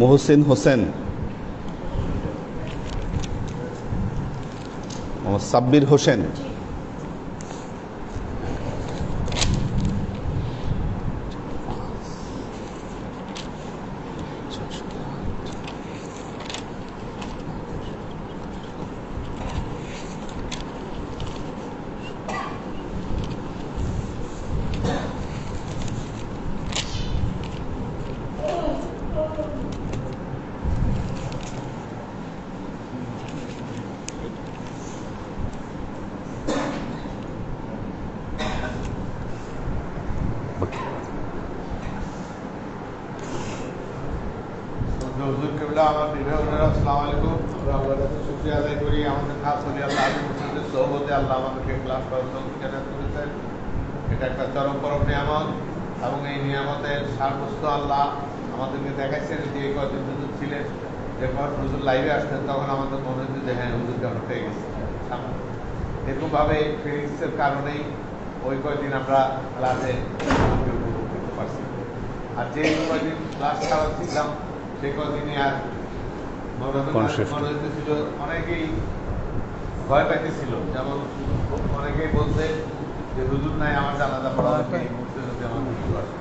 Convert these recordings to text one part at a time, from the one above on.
মুহসিন হোসেন, সাব্বির হোসেন, আমার বিভাগের আসসালামু আলাইকুম। আমরা আল্লাহর কাছে শুকরিয়া আদায় করি, আমাদের খাস হলি আল্লাহ আজমের সহবতে আল্লাহ আমাদেরকে ক্লাস করার তৌফিক দান করেছেন। এটা একটা চরম পরম নিয়ামত এবং এই নিয়ামতের সারবস্তু আল্লাহ আমাদেরকে দেখাইছেন যে এই কয়েকদিন হুজুর ছিলেন, যখন হুজুর লাইভে আসতেন তখন আমাদের মনে হচ্ছে যে হ্যাঁ হুজুর কেমন হয়ে গেছে। এরকমভাবে ফিলিংসের কারণেই ওই কয়েকদিন আমরা ক্লাসে উপভোগ করতে পারছি। আর যে কয়েকদিন ক্লাস চালাচ্ছিলাম সেই কদিনই আর মনে হইতেছিল, অনেকেই ভয় পাইতেছিল। যেমন অনেকেই বলছে যে হুজুর নাই, আমার জানাজা পড়া এই মুহূর্তে যদি আমার হুজুর আসে।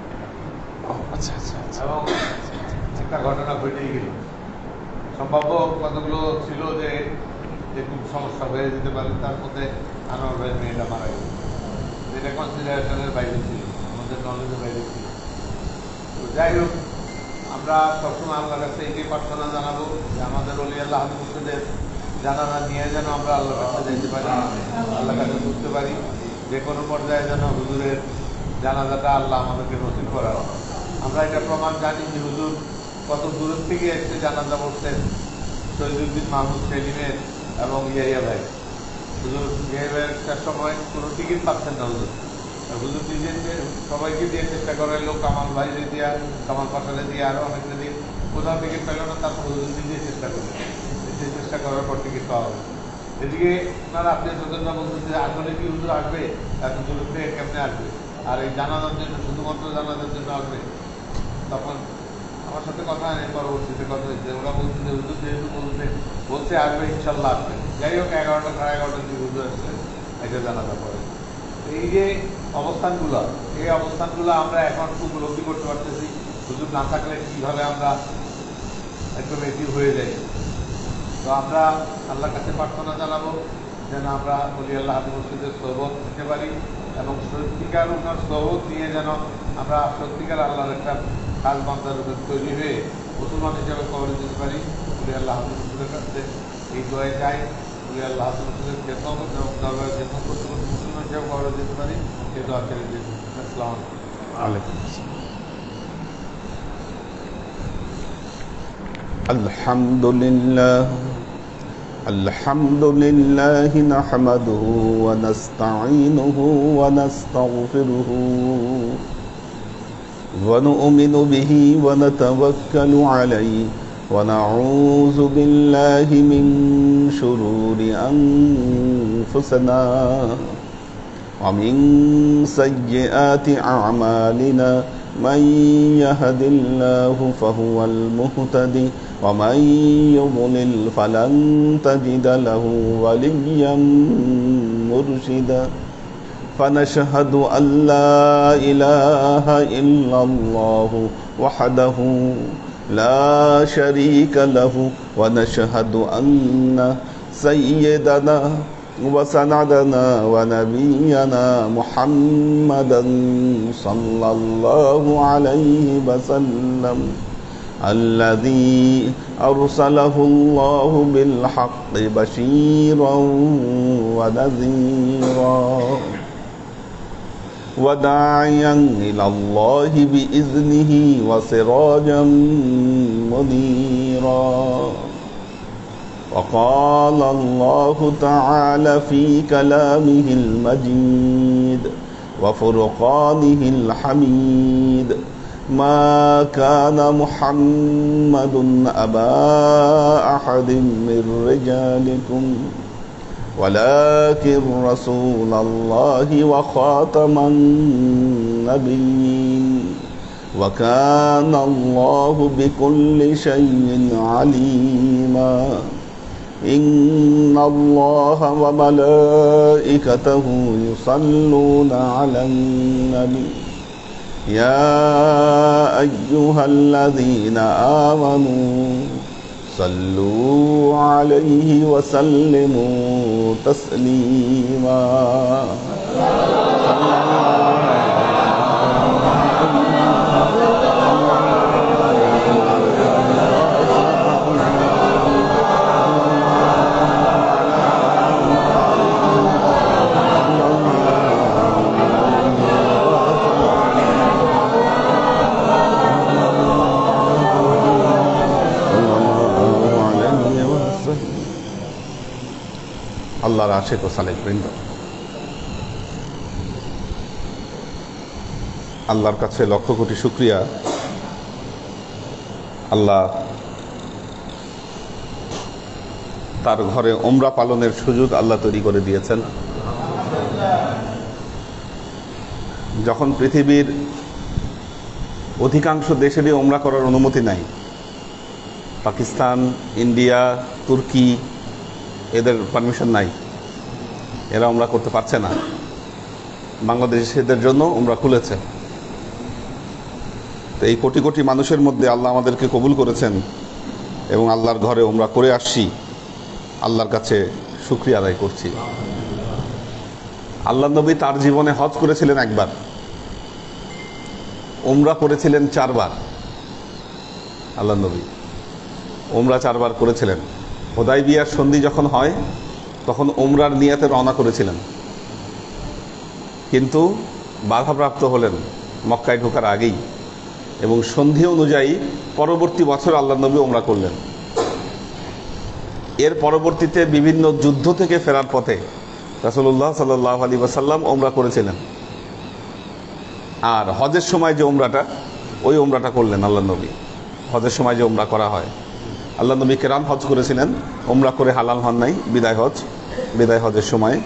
এবং একটা ঘটনা ঘটেই গেল। সম্ভাব্য কতগুলো ছিল যে খুব সমস্যা হয়ে যেতে পারে, তার মধ্যে আনোয়ার ভাইয়ের মেয়েটা মারা গেল, যেটা কনসিডারেশনের বাইরে ছিল, আমাদের নলেজের বাইরে ছিল। তো যাই হোক, আমরা সবসময় আল্লাহর কাছে এইটাই প্রার্থনা জানাবো যে আমাদের ওলি আল্লাহ মুর্শিদের জানাজা নিয়ে যেন আমরা আল্লাহর কাছে যাইতে পারি, আল্লাহর কাছে বুঝতে পারি, যে কোনো পর্যায়ে যেন হুজুরের জানাজাটা আল্লাহ আমাদেরকে নসিব করার। আমরা এটা প্রমাণ জানি যে হুজুর কত দূরের থেকে এসে জানাজা পড়তেন শহীদুদ্দিন মাহমুদ সেলিমের এবং ইয়াইয়া ভাই। হুজুর ইয়াইয়া ভাইয়ের সময় কোনো টিকিট পাচ্ছেন না হুজুর, হুজুর নিজে সবাইকে দিয়ে চেষ্টা করাইলো, কামাল ভাইরে দিয়া, কামাল পাশালে দিয়ে, আরো অনেকটা দিন কোথাও টিকিট পেল না, তারপর হুজুর নিজে চেষ্টা করলেন, চেষ্টা করার পর টিকিট পাওয়া হবে। এদিকে আপনারা আপনি স্বতন্ত্র বলতেছে আসলে কি হুজুর আসবে, এত দূর থেকে কেমনে আসবে, আর এই জানাজার জন্য শুধুমাত্র জানাজার জন্য আসবে। তখন আমার সাথে কথা নেই, পরবর্তীতে কথা হয়েছে, ওরা বলছে যে হুজুর যেহেতু বলছে আসবে, ইনশাল্লাহ আসবে। যাই হোক 11টা সাড়ে 11টার দিকে হুজুর আসছে, এটা জানাজা পড়ে। এই যে অবস্থানগুলো, এই অবস্থানগুলো আমরা এখন উপলব্ধি করতে পারতেছি। হুজুর না থাকলে কীভাবে আমরা একদম এটি হয়ে যাই। তো আমরা আল্লাহর কাছে প্রার্থনা জানাবো যেন আমরা ওলি আল্লাহ মুর্শিদের সোহবত নিতে পারি এবং সত্যিকার ওনার সোহবত নিয়ে যেন আমরা সত্যিকার আল্লাহর একটা কাজ বান্দার রূপে তৈরি হয়ে মুসলমান হিসাবে কবরে দিতে পারি। ওলি আল্লাহ মুর্শিদের কাছে এই দোয়ায় যাই, ওলি আল্লাহ মুর্শিদের খেদমত এবং দরবারে খেদমত করতে করতে মুসলমান হিসাবে কবরে দিতে পারি। এই দোয়া ছেড়ে দিন। আসসালামু আলাইকুম। আলহামদুলিল্লাহ আলহামদুলিল্লাহ নাহমাদুহু ওয়া নাস্তাঈনুহু ওয়া নাস্তাগফিরুহু ওয়া নু'মিনু বিহি ওয়া নাতাওয়াক্কালু আলাইহি ওয়া নাউযু বিল্লাহি মিন শুরুরি আনফুসিনা ওয়া মিন সাইয়্যাতি আ'মালিনা মান ইয়াহদিল্লাহু ফাহুয়াল মুহতাদি ومن يضلل فلن تجد له وليا مرشدا فنشهد أن لا إله إلا الله وحده لا شريك له ونشهد أن سيدنا وسندنا ونبينا محمدا صلى الله عليه وسلم الذي أرسله الله بالحق بشيرا ونذيرا وداعيا إلى الله بإذنه وسراجا منيرا. وقال الله تعالى في كلامه المجيد وفرقانه الحميد: ما كان محمد أبا أحد من رجالكم ولكن رسول الله وخاتم النبيين وكان الله بكل شيء عليما إن الله وملائكته يصلون على النبي يا أيها الذين آمنوا صلوا عليه وسلموا تسليما আল্লাহর আশিক ও সালেক বৃন্দ, আল্লাহর কাছে লক্ষ কোটি শুকরিয়া। আল্লাহ তার ঘরে উমরা পালনের সুযোগ আল্লাহ তৈরি করে দিয়েছেন। যখন পৃথিবীর অধিকাংশ দেশেরই উমরা করার অনুমতি নাই, পাকিস্তান, ইন্ডিয়া, তুর্কি, এদের পারমিশন নাই, এরা উমরা করতে পারছে না, বাংলাদেশিদের জন্য উমরা খুলেছে। তো এই কোটি কোটি মানুষের মধ্যে আল্লাহ আমাদেরকে কবুল করেছেন এবং আল্লাহর ঘরে উমরা করে আসছি, আল্লাহর কাছে শুকরিয়া আদায় করছি। আল্লাহ নবী তার জীবনে হজ করেছিলেন একবার, উমরা করেছিলেন 4 বার। আল্লাহ নবী উমরা 4 বার করেছিলেন। হুদায়বিয়ার সন্ধি যখন হয় তখন উমরার নিয়াতে রওনা করেছিলেন, কিন্তু বাধাপ্রাপ্ত হলেন মক্কায় ঢোকার আগেই, এবং সন্ধি অনুযায়ী পরবর্তী বছর আল্লাহ নবী উমরা করলেন। এর পরবর্তীতে বিভিন্ন যুদ্ধ থেকে ফেরার পথে রাসূলুল্লাহ সাল্লাল্লাহু আলাইহি ওয়াসাল্লাম উমরা করেছিলেন, আর হজের সময় যে উমরাটা, ওই উমরাটা করলেন আল্লাহ নবী। হজের সময় যে উমরা করা হয়, আল্লাহ নবী কেরান হজ করেছিলেন, উমরা করে হালাল হন নাই, বিদায় হজ, বিদায় হজের সময়।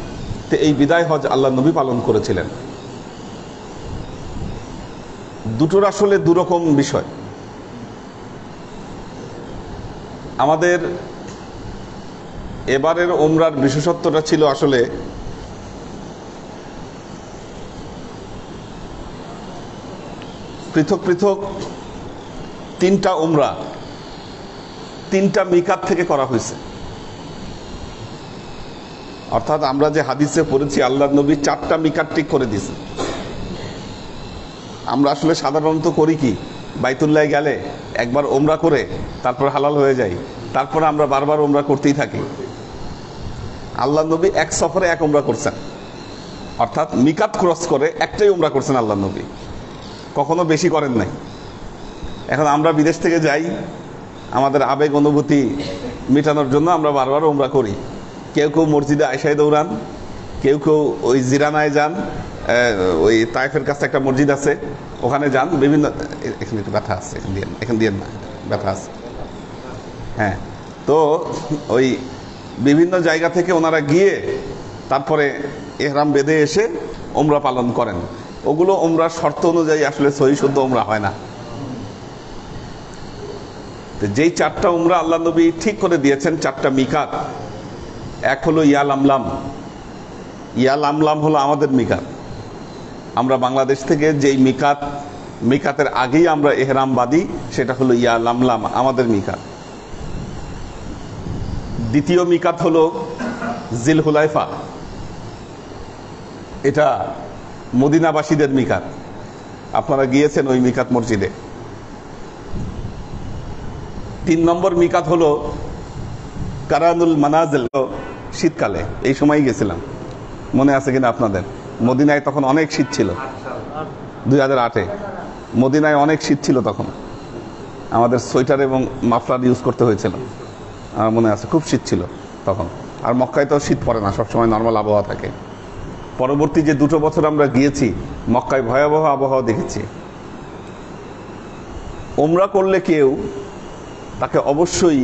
তো এই বিদায় হজ আল্লাহ নবী পালন করেছিলেন। দুটোর আসলে দুরকম বিষয়। আমাদের এবারের উমরার বিশেষত্বটা ছিল আসলে পৃথক পৃথক 3টা উমরা 3টা মিকাত থেকে করা হয়েছে। অর্থাৎ আমরা যে হাদিসে পড়েছি আল্লাহর নবী 4টা মিকাত ঠিক করে দিয়েছেন। আমরা আসলে সাধারণত করি কি, বাইতুল্লাহ গেলে একবার উমরা করে তারপর হালাল হয়ে যায়, তারপর আমরা বারবার উমরা করতেই থাকি। আল্লাহ নবী এক সফরে 1 উমরা করছেন, অর্থাৎ মিকাত ক্রস করে একটাই উমরা করছেন আল্লাহ নবী, কখনো বেশি করেন নাই। এখন আমরা বিদেশ থেকে যাই, আমাদের আবেগ অনুভূতি মেটানোর জন্য আমরা বারবার উমরা করি। কেউ কেউ মসজিদে আয়েশায় দৌড়ান, কেউ কেউ ওই জিরানায় যান, ওই তায়েফের কাছে একটা মসজিদ আছে, ওখানে যান। বিভিন্ন, এখানে একটু ব্যথা আছে, এখান দিয়ে না, ব্যথা আছে। হ্যাঁ, তো ওই বিভিন্ন জায়গা থেকে ওনারা গিয়ে তারপরে ইহরাম বেঁধে এসে উমরা পালন করেন। ওগুলো উমরার শর্ত অনুযায়ী আসলে সহি শুদ্ধ উমরা হয় না। যেই 4টা উমরা আল্লাহ নবী ঠিক করে দিয়েছেন, 4টা মিকাত। এক হলো ইয়াল আমলাম। ইয়াল আমলাম হলো আমাদের মিকাত। আমরা বাংলাদেশ থেকে যেই মিকাতের আগেই আমরা এহরাম বাঁধি, সেটা হলো ইয়াল আমলাম, আমাদের মিকাত। দ্বিতীয় মিকাত হলো জিল হুলাইফা, এটা মদিনাবাসীদের মিকাত। আপনারা গিয়েছেন ওই মিকাত মসজিদে। 3 নম্বর মিকাত হলো কারানুল মানাজিল, শীতকালে এই সময় গেছিলাম, মনে আছে কিনা আপনাদের? মদিনায় তখন অনেক শীত ছিল, 2008-এ মদিনায় অনেক শীত ছিল। তখন আমাদের সোয়েটার এবং মাফলার ইউজ করতে হয়েছিল, আমার মনে আছে, খুব শীত ছিল তখন। আর মক্কায় তো শীত পড়ে না, সবসময় নর্মাল আবহাওয়া থাকে। পরবর্তী যে 2 বছর আমরা গিয়েছি, মক্কায় ভয়াবহ আবহাওয়া দেখেছি। উমরা করলে কেউ, তাকে অবশ্যই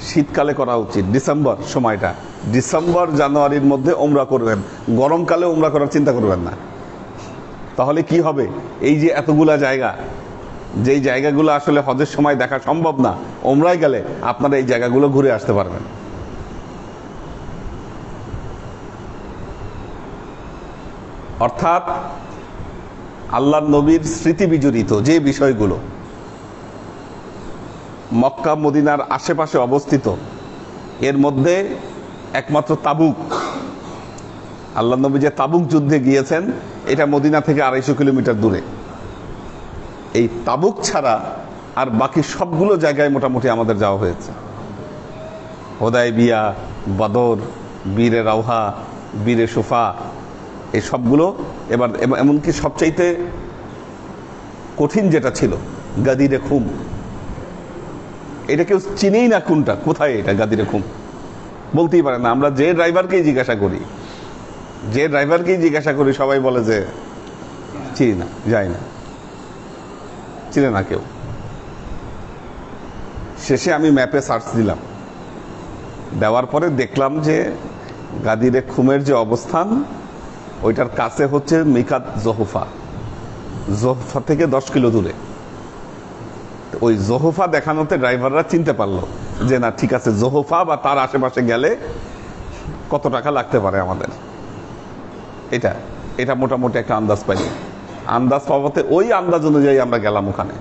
শীতকালে করা উচিত। ডিসেম্বর সময়টা, ডিসেম্বর জানুয়ারির মধ্যে উমরা করবেন। গরমকালে উমরা করার চিন্তা করবেন না। তাহলে কি হবে, এই যে এতগুলা জায়গা, যেই জায়গাগুলো আসলে হজের সময় দেখা সম্ভব না, ওমরায় গেলে আপনারা এই জায়গাগুলো ঘুরে আসতে পারবেন। অর্থাৎ আল্লাহর নবীর স্মৃতি বিজড়িত যে বিষয়গুলো মক্কা মদিনার আশেপাশে অবস্থিত, এর মধ্যে একমাত্র তাবুক, আল্লাহ নবী যে তাবুক যুদ্ধে গিয়েছেন এটা মদিনা থেকে 250 কিলোমিটার দূরে। এই তাবুক ছাড়া আর বাকি সবগুলো জায়গায় মোটামুটি আমাদের যাওয়া হয়েছে। হুদায়বিয়া, বদর, বীরে রাওহা, বীরে সুফা, এই সবগুলো। এবার এমনকি সবচাইতে কঠিন যেটা ছিল গাদিরে খুম, এটা কেউ চিনেই না কোনটা, কোথায় এটা গাদিরে খুম বলতেই পারে না। আমরা যে ড্রাইভারকেই জিজ্ঞাসা করি সবাই বলে যে চিনি না, যাই না, চিনে না কেউ। শেষে আমি ম্যাপে সার্চ দিলাম, দেওয়ার পরে দেখলাম যে গাদিরে খুমের যে অবস্থান ওইটার কাছে হচ্ছে মিকাত জহুফা, জহুফা থেকে 10 কিলো দূরে। ওই জহুফা দেখানোতে ড্রাইভাররা চিনতে পারলো যে না ঠিক আছে, জহুফা বা তার আশেপাশে গেলে কত টাকা লাগতে পারে আমাদের, এটা মোটামুটি একটা আন্দাজ পাইনি। আন্দাজ পাওয়াতে ওই আন্দাজ অনুযায়ী আমরা গেলাম ওখানে,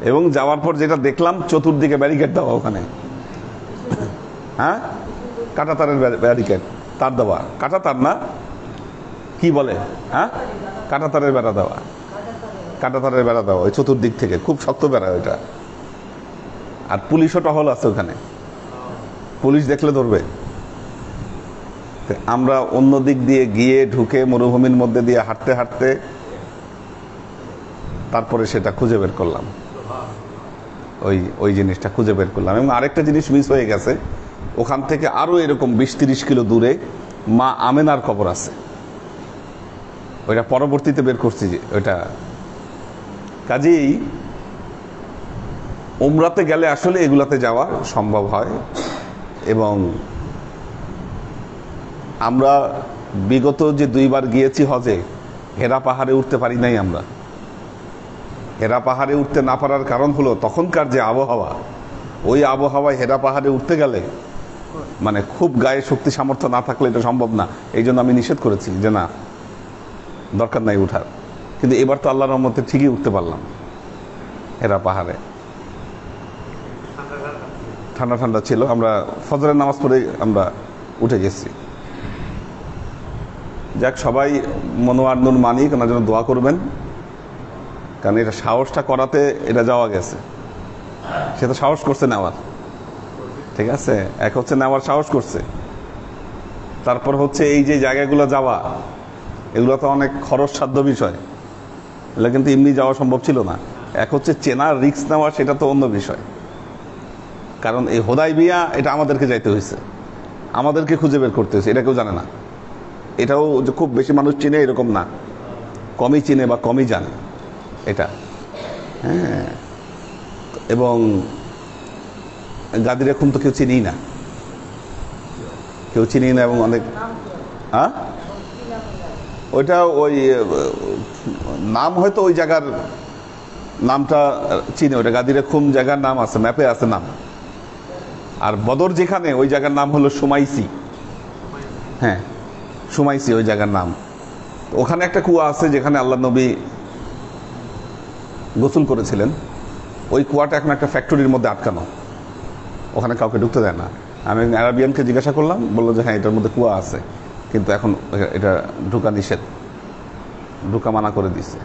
এবং যাওয়ার পর যেটা দেখলাম চতুর্দিকে ব্যারিকেড দেওয়া ওখানে, হ্যাঁ, কাঁটাতারের ব্যারিকেড, তার দেওয়া, কাঁটাতার না কি বলে, হ্যাঁ, কাঁটাতারের বেড়া দেওয়া, কাঁটাতারের বেড়া দেওয়া ওই চতুর্দিক থেকে, খুব শক্ত বেড়া ওইটা। আর পুলিশও টহল আছে ওখানে, পুলিশ দেখলে ধরবে। আমরা অন্য দিক দিয়ে গিয়ে ঢুকে মরুভূমির মধ্যে দিয়ে হাঁটতে হাঁটতে তারপরে সেটা খুঁজে বের করলাম, ওই জিনিসটা খুঁজে বের করলাম। এবং আরেকটা জিনিস মিস হয়ে গেছে, ওখান থেকে আরো এরকম 20-30 কিলো দূরে মা আমেনার কবর আছে, ওইটা পরবর্তীতে বের করছি যে ওইটা। কাজেই উমরাতে গেলে আসলে এগুলাতে যাওয়া সম্ভব হয়। এবং আমরা বিগত যে 2 বার গিয়েছি হজে, হেরা পাহাড়ে উঠতে পারি নাই আমরা। হেরা পাহাড়ে উঠতে না পারার কারণ হলো তখনকার যে আবহাওয়া, ওই আবহাওয়ায় হেরা পাহাড়ে উঠতে গেলে মানে খুব গায়ে শক্তি সামর্থ্য না থাকলে এটা সম্ভব না। এই জন্য আমি নিষেধ করেছি যে না, দরকার নাই উঠার। কিন্তু এবার তো আল্লাহর রহমতে ঠিকই উঠতে পারলাম হেরা পাহাড়ে। ঠান্ডা ঠান্ডা ছিল, আমরা ফজরের নামাজ পড়ে আমরা উঠে গেছি। যাক, সবাই মনোয়ার নুর মানিক ওনার জন্য দোয়া করবেন, কারণ এটা সাহসটা করাতে এটা যাওয়া গেছে। সে তো সাহস করছে নেওয়ার, ঠিক আছে, এক হচ্ছে নেওয়ার সাহস করছে, তারপর হচ্ছে এই যে জায়গাগুলো যাওয়া, এগুলো তো অনেক খরচ সাধ্য বিষয়, এগুলো কিন্তু এমনি যাওয়া সম্ভব ছিল না। এক হচ্ছে চেনা, রিস্ক নেওয়া, সেটা তো অন্য বিষয়। কারণ এই হুদায়বিয়া এটা আমাদেরকে যাইতে হয়েছে, আমাদেরকে খুঁজে বের করতে হয়েছে, এটা কেউ জানে না। এটাও যে খুব বেশি মানুষ চিনে এরকম না, কমই চিনে বা কমই জানে এটা, হ্যাঁ। এবং গাদিরে খুম তো কেউ চিনি না, এবং অনেক, হ্যাঁ, ওইটা ওই নাম হয়তো ওই জায়গার নামটা চিনে, ওইটা গাদিরে খুম জায়গার নাম আছে, ম্যাপে আছে নাম। আর বদর যেখানে, ওই জায়গার নাম হলো সুমাইসি, হ্যাঁ, সুমাইসি ওই জায়গার নাম। ওখানে একটা কুয়া আছে যেখানে আল্লাহ নবী গোসল করেছিলেন। ওই কুয়াটা এখন একটা ফ্যাক্টরির মধ্যে আটকানো, ওখানে কাউকে ঢুকতে দেয় না। আমি আরাবিয়ানকে জিজ্ঞাসা করলাম, বললো যে হ্যাঁ, এটার মধ্যে কুয়া আছে, কিন্তু এখন এটা ঢুকা নিষেধ, ঢুকা মানা করে দিছে।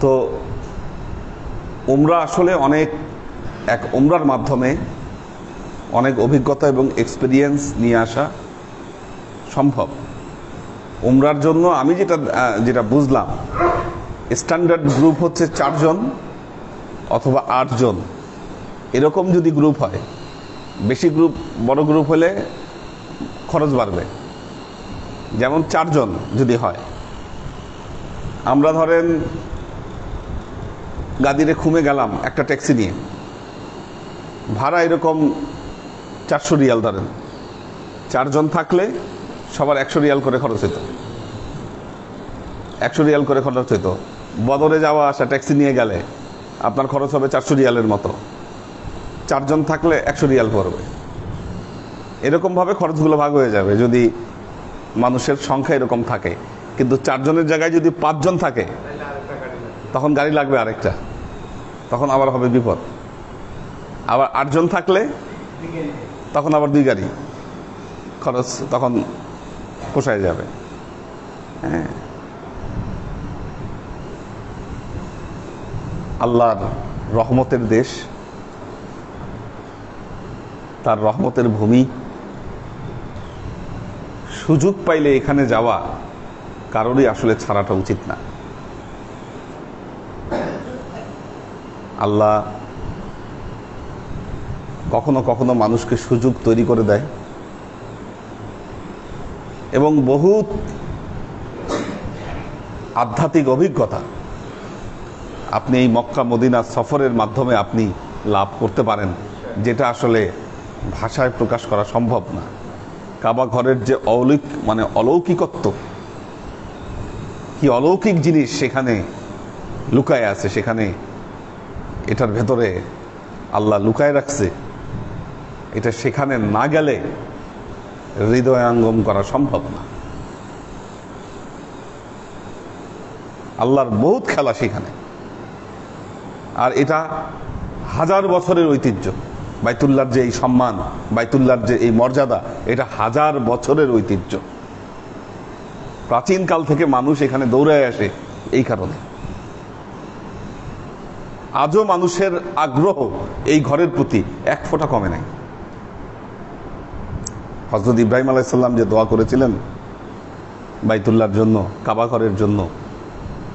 তো উমরা আসলে উমরার মাধ্যমে অনেক অভিজ্ঞতা এবং এক্সপিরিয়েন্স নিয়ে আসা সম্ভব। উমরার জন্য আমি যেটা বুঝলাম, স্ট্যান্ডার্ড গ্রুপ হচ্ছে 4 জন অথবা 8 জন, এরকম যদি গ্রুপ হয়। বেশি গ্রুপ, বড় গ্রুপ হলে খরচ বাড়বে। যেমন 4 জন যদি হয়, আমরা ধরেন গাদিরে খুমে গেলাম একটা ট্যাক্সি নিয়ে, ভাড়া এরকম 400 রিয়াল ধরেন। 4 জন থাকলে সবার 100 রিয়াল করে খরচ হতো, 100 রিয়াল করে খরচ হইতো। বদরে যাওয়া আসা ট্যাক্সি নিয়ে গেলে আপনার খরচ হবে 400 রিয়ালের মতো। 4 জন থাকলে 100 রিয়াল পড়বে। এরকমভাবে খরচগুলো ভাগ হয়ে যাবে যদি মানুষের সংখ্যা এরকম থাকে। কিন্তু 4 জনের জায়গায় যদি 5 জন থাকে তখন গাড়ি লাগবে আরেকটা, তখন আবার হবে বিপদ। আবার 8 জন থাকলে তখন আবার 2 গাড়ি, খরচ তখন পোষায় যাবে। হ্যাঁ, আল্লাহর রহমতের দেশ, তার রহমতের ভূমি। সুযোগ পাইলে এখানে যাওয়া কারোরই আসলে ছাড়াটা উচিত না। আল্লাহ কখনো কখনো মানুষকে সুযোগ তৈরি করে দেয় এবং বহুত আধ্যাত্মিক অভিজ্ঞতা আপনি এই মক্কা মদিনা সফরের মাধ্যমে আপনি লাভ করতে পারেন, যেটা আসলে ভাষায় প্রকাশ করা সম্ভব না। কাবা ঘরের যে অলৌকিকত্ব, কি অলৌকিক জিনিস সেখানে লুকায় আছে, সেখানে এটার ভেতরে আল্লাহ লুকায় রাখছে, এটা সেখানে না গেলে হৃদয়াঙ্গম করা সম্ভব না। আল্লাহর বহুত খেলা সেখানে, আর এটা 1000 বছরের ঐতিহ্য। বাইতুল্লাহর যে এই সম্মান, বাইতুল্লাহর যে এই মর্যাদা, এটা 1000 বছরের ঐতিহ্য। প্রাচীন কাল থেকে মানুষ এখানে দৌড়ায় আসে এই কারণে। আজও মানুষের আগ্রহ এই ঘরের প্রতি এক ফোঁটা কমে নাই। হযরত ইব্রাহিম আলাইহিস সালাম যে দোয়া করেছিলেন বাইতুল্লাহর জন্য, কাবা ঘরের জন্য,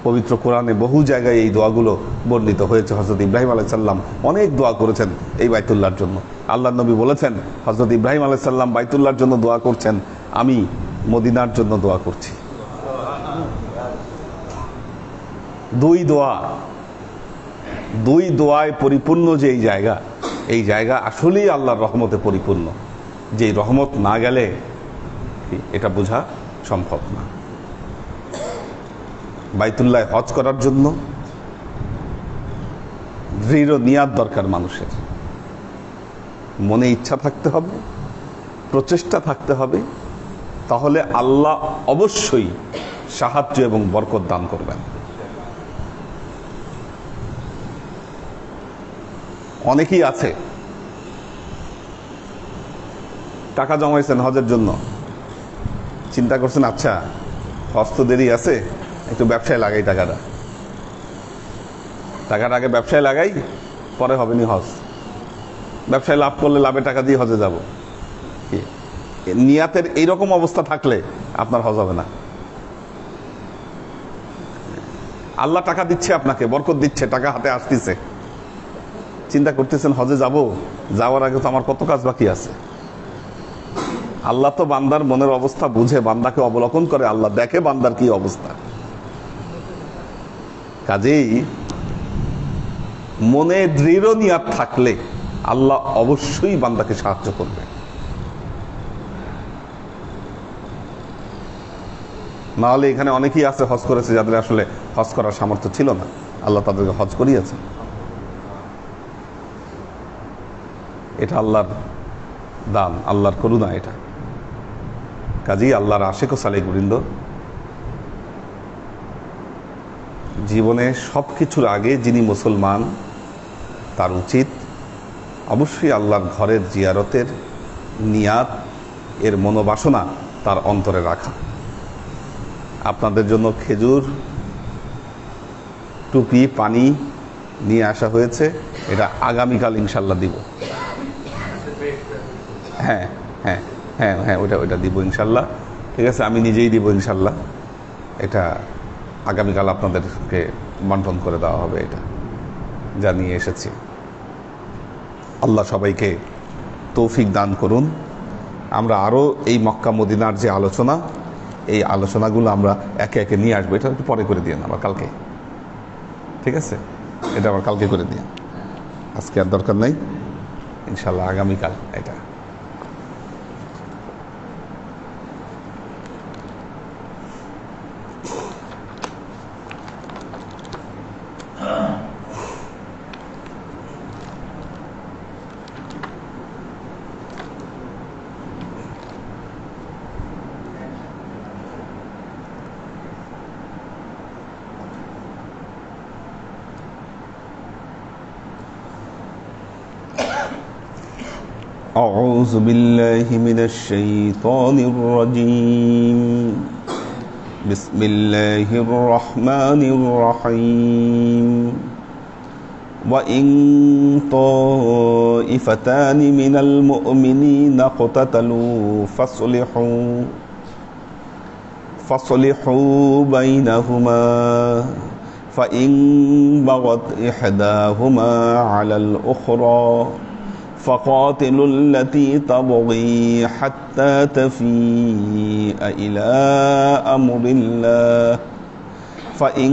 পবিত্র কোরআনে বহু জায়গায় এই দোয়াগুলো বর্ণিত হয়েছে। হযরত ইব্রাহিম আলাইহিস সালাম অনেক দোয়া করেছেন এই বাইতুল্লাহর জন্য। আল্লাহর নবী বলেছেন, হযরত ইব্রাহিম আলাইহিস সালাম বাইতুল্লাহর জন্য দোয়া করছেন, আমি মদিনার জন্য দোয়া করছি। 2 দোয়ায় পরিপূর্ণ যে এই জায়গা আসলেই আল্লাহর রহমতে পরিপূর্ণ। যে রহমত না গেলে এটা বোঝা সম্ভব না। বাইতুল্লাহ হজ করার জন্য দৃঢ় নিয়াত দরকার মানুষের। মনে ইচ্ছা থাকতে হবে, প্রচেষ্টা থাকতে হবে, তাহলে আল্লাহ অবশ্যই সাহায্য এবং বরকত দান করবেন। অনেকেই আছে টাকা জমাইছেন হজের জন্য, চিন্তা করছেন আচ্ছা হজ তো দেরি আছে, একটু ব্যবসায় লাগাই টাকাটা আগে ব্যবসায় লাগাই, পরে হবে নি হজ। ব্যবসায় লাভ করলে লাভের টাকা দিয়ে হজে যাব। নিয়াতের এইরকম অবস্থা থাকলে আপনার হজ হবে না। আল্লাহ টাকা দিচ্ছে, আপনাকে বরকত দিচ্ছে, টাকা হাতে আসতেছে, চিন্তা করতেছেন হজে যাব, যাওয়ার আগে তো আমার কত কাজ বাকি আছে। আল্লাহ তো বান্দার মনের অবস্থা বুঝে, বান্দাকে অবলোকন করে, আল্লাহ দেখে বান্দার কি অবস্থা। কাজেই মনে দৃঢ় নিয়াত থাকলে আল্লাহ অবশ্যই বান্দাকে সাহায্য করবে। নাহলে এখানে অনেকেই আছে হজ করেছে যাদের আসলে হজ করার সামর্থ্য ছিল না, আল্লাহ তাদেরকে হজ করিয়েছেন। এটা আল্লাহর দান, আল্লাহর করুণা এটা। কাজেই আল্লাহর আশিক ও সালেক বৃন্দ, জীবনে সবকিছুর আগে যিনি মুসলমান তার উচিত অবশ্যই আল্লাহর ঘরের জিয়ারতের নিয়াত, এর মনোবাসনা তার অন্তরে রাখা। আপনাদের জন্য খেজুর, টুপি, পানি নিয়ে আসা হয়েছে, এটা আগামীকাল ইনশাল্লাহ দিব। হ্যাঁ হ্যাঁ হ্যাঁ হ্যাঁ ওইটা দিব ইনশাল্লাহ। ঠিক আছে, আমি নিজেই দিব ইনশাল্লাহ। এটা আগামীকাল আপনাদেরকে বন্টন করে দেওয়া হবে, এটা জানিয়ে এসেছি। আল্লাহ সবাইকে তৌফিক দান করুন। আমরা আরও এই মক্কা মদিনার যে আলোচনা, এই আলোচনাগুলো আমরা একে একে নিয়ে আসবো। এটা একটু পরে করে দিন, আবার কালকে, ঠিক আছে? এটা আবার কালকে করে দিন, আজকে আর দরকার নেই, ইনশাল্লাহ আগামীকাল এটা। أعوذ بالله من الشيطان الرجيم بسم الله الرحمن الرحيم وإن طائفتان من المؤمنين اقتتلوا فاصلحوا بينهما فإن بغت إحداهما على الأخرى فقاتلوا التي تبغي حتى تفيء إلى أمر الله فإن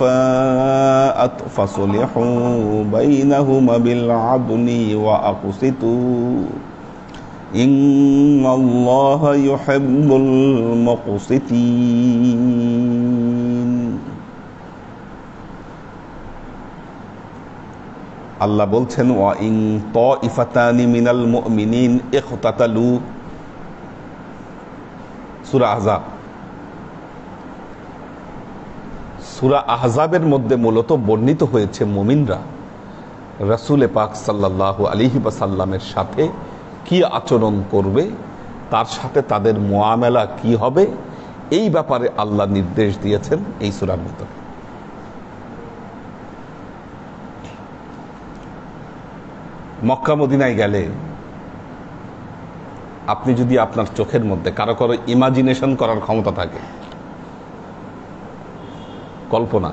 فاءت فصلحوا بينهما بالعدل وأقسطوا إن الله يحب المقسطين আল্লাহ বলছেন ওয়া ইন তাইফাতানি মিনাল মুমিনিন ইখতাতালু সূরা আহজাব। সূরা আহজাবের মধ্যে মূলত বর্ণিত হয়েছে মুমিনরা রাসূল পাক সাল্লাল্লাহু আলাইহি ওয়াসাল্লামের সাথে কি আচরণ করবে, তার সাথে তাদের মুআমালা কি হবে, এই ব্যাপারে আল্লাহ নির্দেশ দিয়েছেন এই সূরার মধ্যে। মক্কা মদিনায় গেলে আপনি যদি আপনার চোখের মধ্যে কারো কারো ইমাজিনেশন করার ক্ষমতা থাকে, কল্পনা,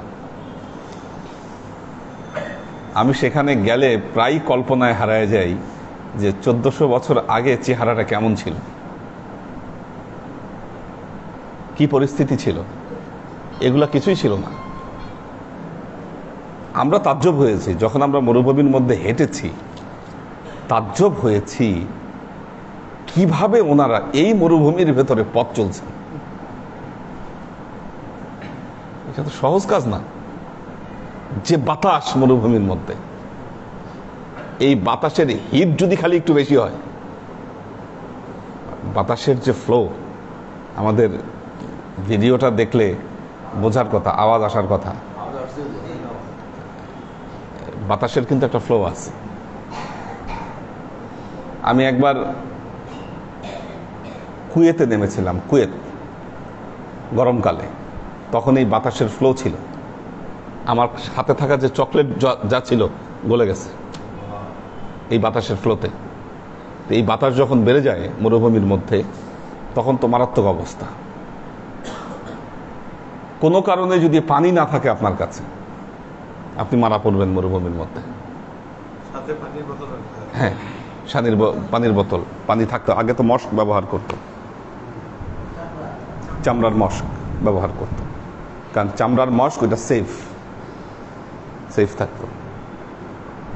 আমি সেখানে গেলে প্রায় কল্পনায় হারায় যাই যে 1400 বছর আগে চেহারাটা কেমন ছিল, কি পরিস্থিতি ছিল, এগুলা কিছুই ছিল না। আমরা তাজ্জব হয়েছি যখন আমরা মরুভূমির মধ্যে হেঁটেছি, তাজ্জব হয়েছি কিভাবে ওনারা এই মরুভূমির ভেতরে পথ চলছে। এটা তো সহজ কাজ না। যে বাতাস মরুভূমির মধ্যে, এই বাতাসের হিট যদি খালি একটু বেশি হয়, বাতাসের যে ফ্লো, আমাদের ভিডিওটা দেখলে বোঝার কথা, আওয়াজ আসার কথা, বাতাসের কিন্তু একটা ফ্লো আছে। আমি একবার কুয়েতে নেমেছিলাম, কুয়েত, গরমকালে, তখন এই বাতাসের ফ্লো ছিল। আমার হাতে থাকা যে চকলেট যা ছিল গলে গেছে এই বাতাসের ফ্লোতে। এই বাতাস যখন বেড়ে যায় মরুভূমির মধ্যে, তখন তো মারাত্মক অবস্থা। কোনো কারণে যদি পানি না থাকে আপনার কাছে, আপনি মারা পড়বেন মরুভূমির মধ্যে। হ্যাঁ, পানির বোতল, পানি থাকতো। আগে তো মস্ক ব্যবহার করতো, চামড়ার মস্ক ব্যবহার করতো, কারণ চামড়ার মস্ক ওইটা সেফ থাকতো।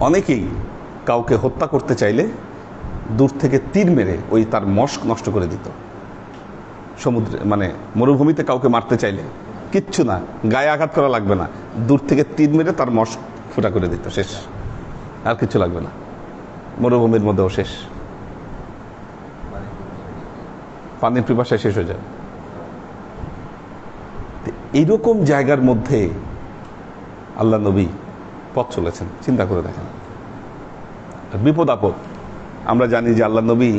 অনেকেই কাউকে হত্যা করতে চাইলে দূর থেকে তীর মেরে ওই তার মস্ক নষ্ট করে দিত। সমুদ্রে মানে মরুভূমিতে কাউকে মারতে চাইলে কিচ্ছু না, গায়ে আঘাত করা লাগবে না, দূর থেকে তীর মেরে তার মস্ক ফুটা করে দিত, শেষ, আর কিছু লাগবে না। মরুভূমির মধ্যেও শেষ, পানির পিপাসায় শেষ হয়ে যায়। এইরকম জায়গার মধ্যে আল্লাহ নবী পথ চলেছেন, চিন্তা করে দেখেন। বিপদ আপদ আমরা জানি যে আল্লাহ নবী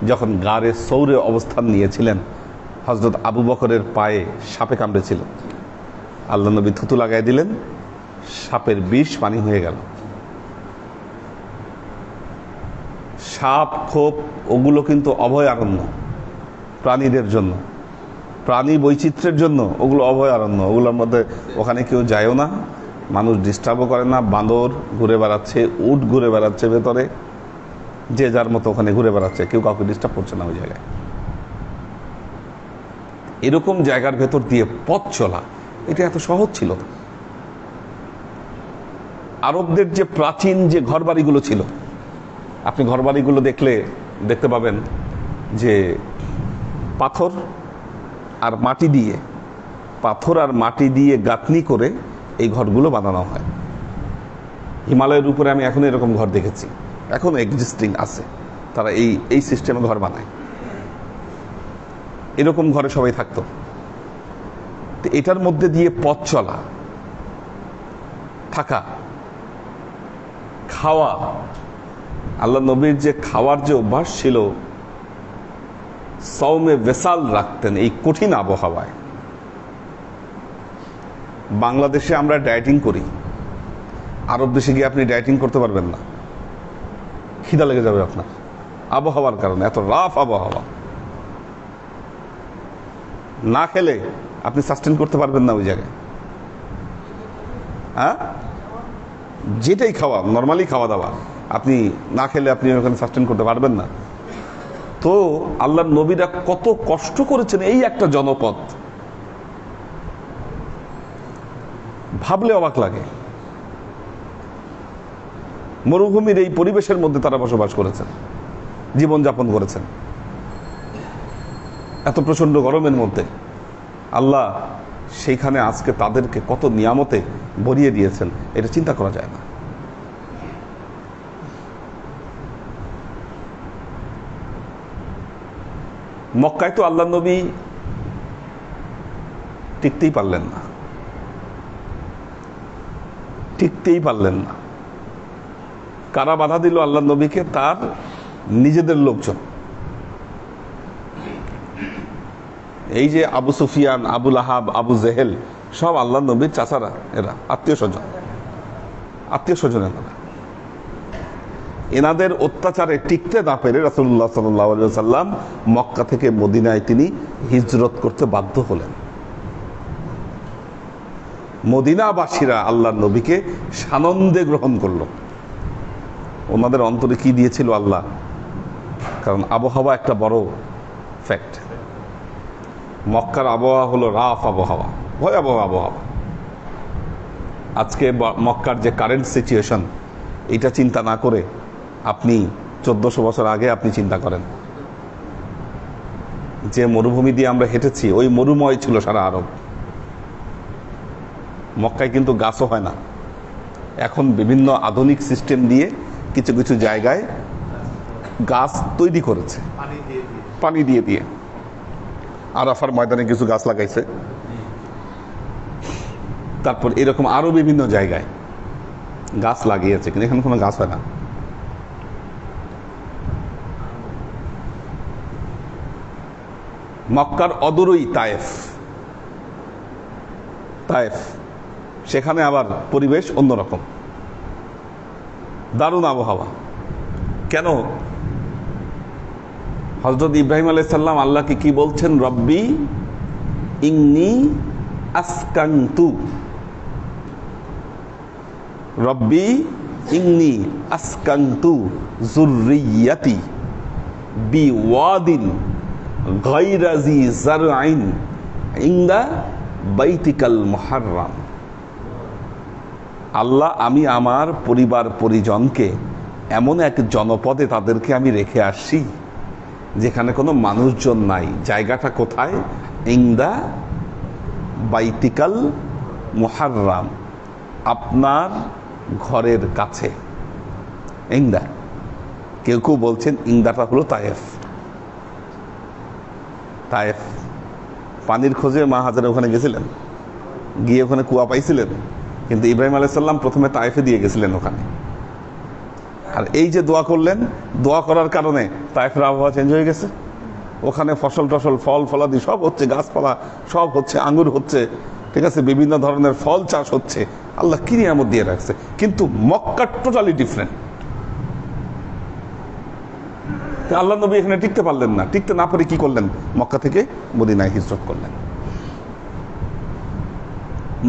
যখন গারে সৌরে অবস্থান নিয়েছিলেন, হযরত আবু বকরের পায়ে সাপে কামড়েছিল, আল্লাহ নবী থুতু লাগাই দিলেন, সাপের বিষ পানি হয়ে গেল। সাপ খোপ ওগুলো কিন্তু অভয়ারণ্য প্রাণীদের জন্য, প্রাণী বৈচিত্র্যের জন্য ওগুলো অভয়ারণ্য। ওগুলোর মধ্যে ওখানে কেউ যায়ও না, মানুষ ডিস্টার্বও করে না। বাঁদর ঘুরে বেড়াচ্ছে, উট ঘুরে বেড়াচ্ছে ভেতরে, যে যার মতো ওখানে ঘুরে বেড়াচ্ছে, কেউ কাউকে ডিস্টার্ব করছে না ওই জায়গায়। এরকম জায়গার ভেতর দিয়ে পথ চলা, এটা এত সহজ ছিল না। আরবদের যে প্রাচীন যে ঘরবাড়িগুলো ছিল, আপনি ঘরবাড়িগুলো দেখতে পাবেন যে পাথর আর মাটি দিয়ে গাঁথনি করে এই ঘরগুলো বানানো হয়। হিমালয়ের উপরে আমি এখন এরকম ঘর দেখেছি, এখন এক্সিস্টিং আছে, তারা এই সিস্টেমে ঘর বানায়। এরকম ঘরে সবাই থাকতো। এটার মধ্যে দিয়ে পথ চলা, থাকা, খাওয়া, আল্লাহ নবীর যে খাওয়ার যে অভ্যাস ছিল, সওমে ভেসাল রাখতেন এই কঠিন আবহাওয়ায়। বাংলাদেশে আমরা ডায়েটিং করি, আরব দেশে গিয়ে আপনি ডায়েটিং করতে পারবেন না, খিদা লেগে যাবে আপনার আবহাওয়ার কারণে। এত রাফ আবহাওয়া, না খেলে আপনি সাস্টেন করতে পারবেন না ওই জায়গায়। হ্যাঁ, যেটাই খাওয়া, নর্মালি খাওয়া দাওয়া, আপনি না খেলে আপনি ওখানে সাস্টেন করতে পারবেন না। তো আল্লাহর নবীরা কত কষ্ট করেছেন এই একটা জনপদ, ভাবলে অবাক লাগে। মরুভূমির এই পরিবেশের মধ্যে তারা বসবাস করেছেন, জীবনযাপন করেছেন, এত প্রচন্ড গরমের মধ্যে। আল্লাহ সেইখানে আজকে তাদেরকে কত নিয়ামতে ভরিয়ে দিয়েছেন, এটা চিন্তা করা যায় না। মক্কায় তো আল্লাহ নবী টিকতেই পারলেন না, টিকতেই পারলেন না। কারা বাধা দিল আল্লাহ নবীকে? তার নিজেদের লোকজন। এই যে আবু সুফিয়ান, আবুল আহাব, আবু জেহেল, সব আল্লাহ নবীর চাচারা, এরা আত্মীয় স্বজন। এনাদের অত্যাচারে টিকতে না পেরে রাসূলুল্লাহ সাল্লাল্লাহু আলাইহি ওয়াসাল্লাম মক্কা থেকে মদিনায় তিনি হিজরত করতে বাধ্য হলেন। মদিনাবাসীরা আল্লাহর নবীকে সানন্দে গ্রহণ করলো। ওনাদের অন্তরে কি দিয়েছিল আল্লাহ? কারণ আবহাওয়া একটা বড় ফ্যাক্ট। মক্কার আবহাওয়া হলো রাফ আবহাওয়া, ভয়াবহ আবহাওয়া। আজকে মক্কার যে কারেন্ট সিচুয়েশন, এটা চিন্তা না করে আপনি 1400 বছর আগে আপনি চিন্তা করেন, যে মরুভূমি দিয়ে আমরা হেঁটেছি, ওই মরুময় ছিল সারা আরব। মক্কায় কিন্তু গাছও হয় না। এখন বিভিন্ন আধুনিক সিস্টেম দিয়ে কিছু কিছু জায়গায় গাছ তৈরি করেছে, পানি দিয়ে দিয়ে। আরাফার ময়দানে কিছু গাছ লাগাইছে, তারপর এরকম আরো বিভিন্ন জায়গায় গাছ লাগিয়েছে, কিন্তু এখানে কোনো গাছ হয় না। মক্কার অদূরই তায়েফ, সেখানে আবার পরিবেশ অন্যরকম, দারুণ আবহাওয়া। কেন? হযরত ইব্রাহিম আলাইহিস সালাম আল্লাহকে কি বলছেন? রব্বি ইন্নী আসকানতু, রব্বি ইন্নী আসকানতু যুররিয়াতি বিওয়াদিন গায়রা জি যারআইন ইনদা বাইতিকাল মুহাররাম। আল্লাহ, আমি আমার পরিবার পরিজনকে এমন এক জনপদে তাদেরকে আমি রেখে আসছি যেখানে কোনো মানুষজন নাই। জায়গাটা কোথায়? ইনদা বাইতিকাল মুহাররাম, আপনার ঘরের কাছে। ইনদা, কেউ কেউ বলছেন ইনদাটা হলো তায়েফ। পানির খোঁজে মা হাজারা ওখানে গেছিলেন, গিয়ে ওখানে কুয়া পাইছিলেন, কিন্তু ইব্রাহিম আলাইহিস সালাম প্রথমে তায়েফে দিয়ে গেছিলেন ওখানে। আর এই যে দোয়া করলেন, দোয়া করার কারণে তায়েফের আবহাওয়া চেঞ্জ হয়ে গেছে। ওখানে ফসল টসল, ফল ফলাদি সব হচ্ছে, গাছপালা সব হচ্ছে, আঙ্গুর হচ্ছে, ঠিক আছে, বিভিন্ন ধরনের ফল চাষ হচ্ছে। আল্লাহ কি নিয়ামত দিয়ে রাখছে। কিন্তু মক্কা টোটালি ডিফারেন্ট। আল্লাহ নবী এখানে টিকতে পারলেন না, টিকতে না পারে কি করলেন? মক্কা থেকে মদিনায় হিজরত করলেন।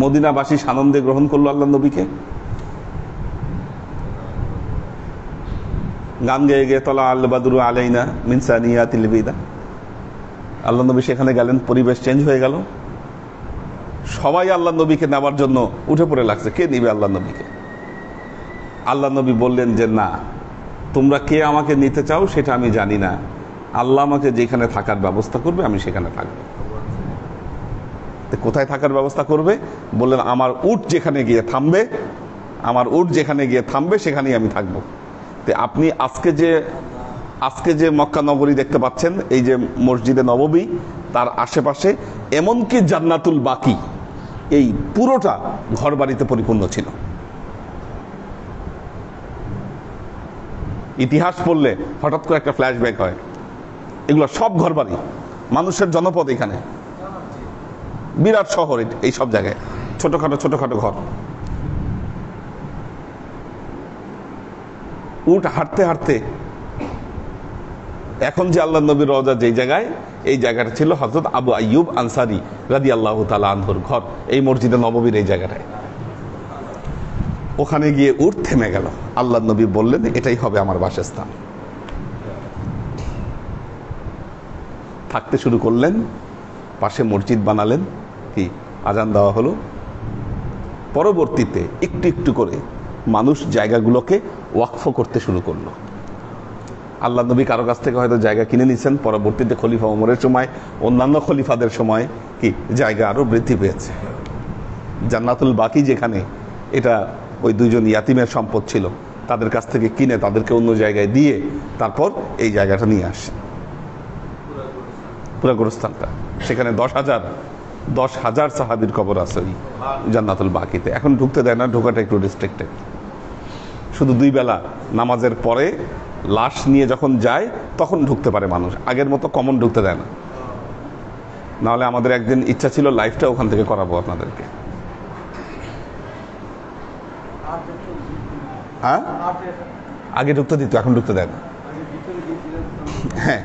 মদিনাবাসী সানন্দে গ্রহণ করলো আল্লাহ নবীকে। গান গেয়ে গিয়ে তলা আল বাদরু আলাইনা মিন সানিয়াতিল বিদা। আল্লাহ নবী সেখানে গেলেন, পরিবেশ চেঞ্জ হয়ে গেল। সবাই আল্লাহ নবীকে নেওয়ার জন্য উঠে পড়ে লাগছে, কে নিবে আল্লাহ নবীকে? আল্লাহ নবী বললেন যে না, তোমরা কে আমাকে নিতে চাও সেটা আমি জানি না, আল্লাহ আমাকে যেখানে থাকার ব্যবস্থা করবে আমি সেখানে থাকবো। কোথায় থাকার ব্যবস্থা করবে? বললেন আমার উট যেখানে গিয়ে থামবে, আমার উট যেখানে গিয়ে থামবে সেখানেই আমি থাকবো। তো আপনি আজকে যে মক্কা নগরী দেখতে পাচ্ছেন, এই যে মসজিদে নববী, তার আশেপাশে এমনকি জান্নাতুল বাকি, এই পুরোটা ঘর বাড়িতে পরিপূর্ণ ছিল। ইতিহাস পড়লে হঠাৎ করে একটা ফ্ল্যাশব্যাক হয়। এগুলো সব ঘর বাড়ি, মানুষের জনপদ, এখানে বিরাট শহর, এই সব জায়গায় ছোটখাটো ছোটখাটো ঘর। উট হাঁটতে হাঁটতে এখন যে আল্লাহ নবীর রওজা যেই জায়গায়, এই জায়গাটা ছিল হযরত আবু আইয়ুব আনসারী রাদিয়াল্লাহু তাআলা আনহুর ঘর, এই মসজিদে নববীর এই জায়গাটায়। ওখানে গিয়ে উট থেমে গেল। আল্লাহ নবী বললেন, এটাই হবে আমার বাসস্থান। থাকতে শুরু করলেন, পাশে মসজিদ বানালেন, কি আজান দেওয়া হলো। পরবর্তীতে একটু একটু করে মানুষ জায়গাগুলোকে ওয়াকফ করতে শুরু করলো। আল্লাহ নবী কারো কাছ থেকে হয়তো জায়গা কিনে নিছেন, পরবর্তীতে খলিফা ওমরের সময়, অন্যান্য খলিফাদের সময় কি জায়গা আরো বৃদ্ধি পেয়েছে। জান্নাতুল বাকি যেখানে, এটা ওই দুইজন ইয়াতিমের সম্পদ ছিল, তাদের কাছ থেকে কিনে তাদেরকে অন্য জায়গায় দিয়ে তারপর এই জায়গাটা নিয়ে আসে, পুরা গোরস্থানটা। সেখানে 10,000 সাহাবীর কবর আছে ওই জান্নাতুল বাকিতে। এখন ঢুকতে দেয় না, ঢোকাটা একটু রেস্ট্রিক্টেড। শুধু 2 বেলা নামাজের পরে লাশ নিয়ে যখন যায় তখন ঢুকতে পারে মানুষ, আগের মতো কমন ঢুকতে দেয় না। নাহলে আমাদের একদিন ইচ্ছা ছিল লাইফটা ওখান থেকে করাবো আপনাদেরকে। হ্যাঁ, আগে ঢুকতে দিত, এখন ঢুকতে দেয় না। হ্যাঁ,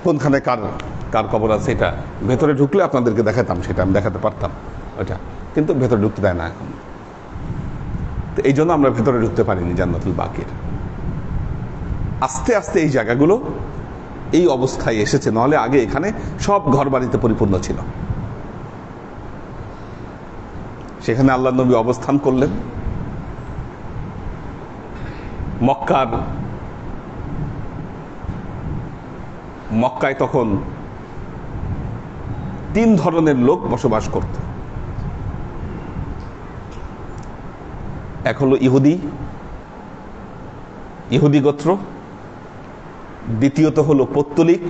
কোনখানে কার কার কবর আছে এটা ভেতরে ঢুকলে আপনাদেরকে দেখাতাম, সেটা আমি দেখাতে পারতাম ওইটা, কিন্তু ভেতরে ঢুকতে দেয় না এখন। তো এই জন্য আমরা ভেতরে ঢুকতে পারিনি জান্নাতুল বাকির। আস্তে আস্তে এই জায়গাগুলো এই অবস্থায় এসেছে, নাহলে আগে এখানে সব ঘর বাড়িতে পরিপূর্ণ ছিল। সেখানে আল্লাহ নবী অবস্থান করলেন। মক্কায় তখন 3 ধরনের লোক বসবাস করত। এক হলো ইহুদি গোত্র, দ্বিতীয়ত হলো পৌত্তলিক,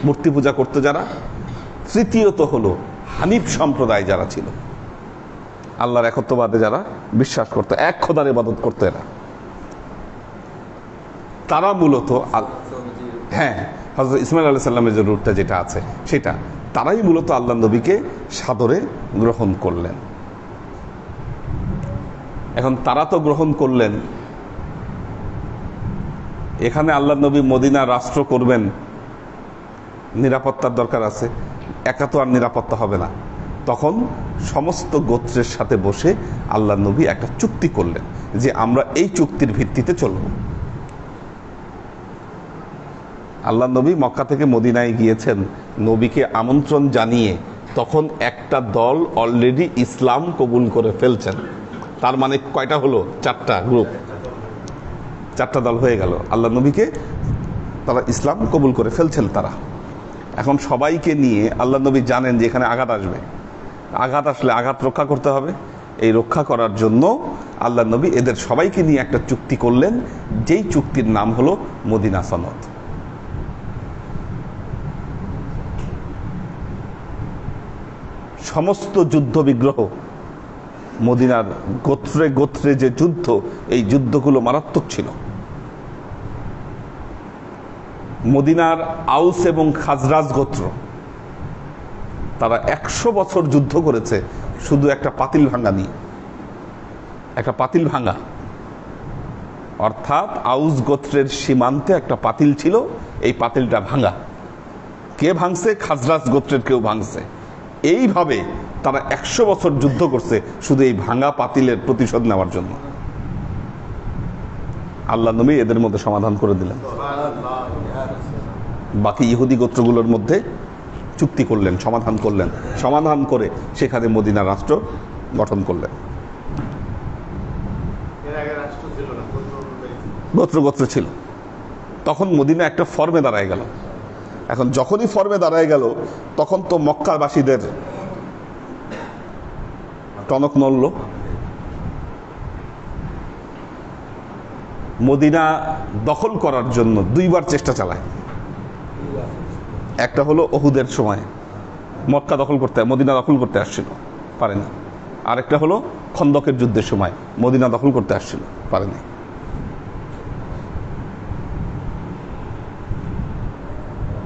মূর্তি পূজা করত যারা, তৃতীয়ত হলো হানিফ সম্প্রদায় যারা ছিল, আল্লাহর একত্ববাদে যারা বিশ্বাস করত, এক খোদার ইবাদত করত। এরা তারা মূলত, হ্যাঁ, হযরত ইসমাঈল আলাইহিস সালামের যে রূপটা যেটা আছে সেটা, তারাই মূলত আল্লাহ নবীকে সাদরে গ্রহণ করলেন। এখন তারা তো গ্রহণ করলেন, এখানে আল্লাহ নবী মদিনা রাষ্ট্র করবেন, নিরাপত্তার দরকার আছে, একা তো আর নিরাপত্তা হবে না। তখন সমস্ত গোত্রের সাথে বসে আল্লাহ নবী একটা চুক্তি করলেন যে আমরা এই চুক্তির ভিত্তিতে চলব। আল্লাহ নবী মক্কা থেকে মদিনায় গিয়েছেন নবীকে আমন্ত্রণ জানিয়ে, তখন একটা দল অলরেডি ইসলাম কবুল করে ফেলছেন। তার মানে কয়টা হলো? 4টা গ্রুপ, 4টা দল হয়ে গেল। আল্লাহ নবীকে তারা ইসলাম কবুল করে ফেলছেন তারা। এখন সবাইকে নিয়ে আল্লাহ নবী জানেন যে এখানে আঘাত আসবে, আঘাত আসলে আঘাত রক্ষা করতে হবে। এই রক্ষা করার জন্য আল্লাহ নবী এদের সবাইকে নিয়ে একটা চুক্তি করলেন, যেই চুক্তির নাম হলো মদিনা সনদ। সমস্ত যুদ্ধ বিগ্রহ, মদিনার গোত্রে গোত্রে যে যুদ্ধ, এই যুদ্ধগুলো মারাত্মক ছিল। মদিনার আউস এবং খাজরাজ গোত্র, তারা 100 বছর যুদ্ধ করেছে শুধু একটা পাতিল ভাঙ্গা নিয়ে। একটা পাতিল ভাঙ্গা, অর্থাৎ আউস গোত্রের সীমান্তে একটা পাতিল ছিল, এই পাতিলটা ভাঙ্গা। কে ভাঙছে? খাজরাজ গোত্রের কেউ ভাঙছে। এইভাবে তারা 100 বছর যুদ্ধ করছে শুধু এই ভাঙ্গা পাতিলের প্রতিশোধ নেওয়ার জন্য। আল্লাহ নবী এদের মধ্যে সমাধান করে দিলেন। বাকি ইহুদি গোত্রগুলোর মধ্যে চুক্তি করলেন, সমাধান করলেন, সমাধান করে সেখানে মদিনা রাষ্ট্র গঠন করলেন। গোত্র গোত্র ছিল, তখন মদিনা একটা ফর্মে দাঁড়ায় গেল। এখন যখনই ফর্মে দাঁড়ায় গেল, তখন তো মক্কাবাসীদের টনক নড়ল। মদিনা দখল করার জন্য 2বার চেষ্টা চালায়। একটা হলো উহুদের সময়, মক্কা দখল করতে, মদিনা দখল করতে আসছিল, পারেনি। আরেকটা হলো খন্দকের যুদ্ধের সময়, মদিনা দখল করতে আসছিল, পারেনি।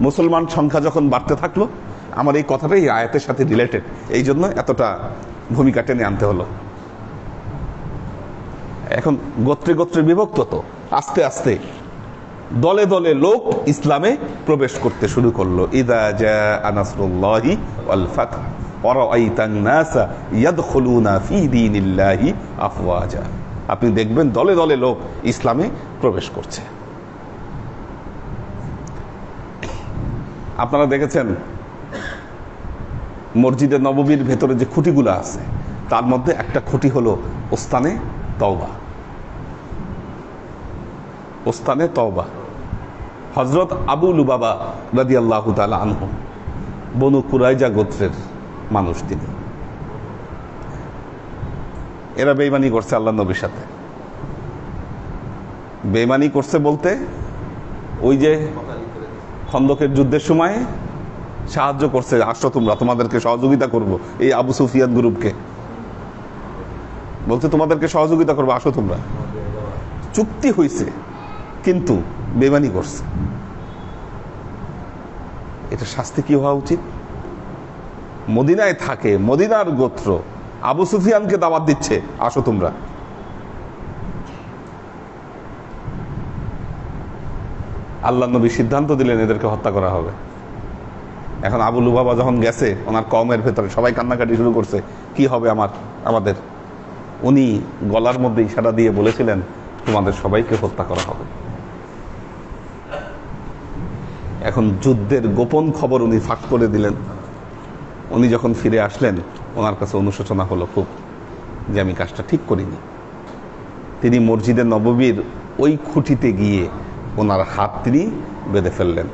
মুসলমান সংখ্যা যখন বাড়তে থাকলো, আমার এই কথাটাই এই আয়াতের সাথে রিলেটেড, এই জন্য এতটা ভূমিকা টেনে আনতে হলো। এখন গোত্রে গোত্রে বিভক্ত, তো আস্তে আস্তে দলে দলে লোক ইসলামে প্রবেশ করতে শুরু করলো। ইদা জাআ নাসরুল্লাহি ওয়াল ফাতহ ওয়া রাআইতান নাসা ইয়াদখুলুনা ফি দীনিল্লাহি আফওয়াজা। আপনি দেখবেন দলে দলে লোক ইসলামে প্রবেশ করছে। আপনারা দেখেছেন মসজিদে নববীর ভেতরে যে খুঁটিগুলো আছে, তার মধ্যে একটা খুঁটি হলো ওস্তানে তওবা। ওস্তানে তওবা হযরত আবু লুবাবা রাদিয়াল্লাহু তাআলা আনহু, বনু কুরাইজা গোত্রের মানুষ তিনি। এরা বেঈমানি করছে আল্লাহ নবীর সাথে। বেঈমানি করছে বলতে, ওই যে খন্দকের যুদ্ধের সময় সাহায্য করছে, আসো তোমরা, তোমাদেরকে সহযোগিতা করব, এই আবু সুফিয়ান গ্রুপকে বলছে তোমাদেরকে সহযোগিতা করবো, আসো তোমরা। চুক্তি হয়েছে কিন্তু বেঈমানি করছে। এটা শাস্তি কি হওয়া উচিত? মদিনায় থাকে, মদিনার গোত্র, আবু সুফিয়ানকে দাওয়াত দিচ্ছে, আসো তোমরা। আল্লাহ নবী সিদ্ধান্ত দিলেন এদেরকে হত্যা করা হবে। এখন আবু লুবাবা যখন গেছে, ওনার কওমের ভেতরে সবাই কান্নাকাটি শুরু করছে, কি হবে আমাদের। উনি গলার মধ্যে ইশারা দিয়ে বলেছিলেন, তোমাদের সবাইকে হত্যা করা হবে। এখন যুদ্ধের গোপন খবর উনি ফাঁক করে দিলেন। উনি যখন ফিরে আসলেন, ওনার কাছে অনুশোচনা হলো খুব, যে আমি কাজটা ঠিক করিনি। তিনি মসজিদে নববীর ওই খুঁটিতে গিয়ে ওনার হাত তিনি বেঁধে ফেললেন,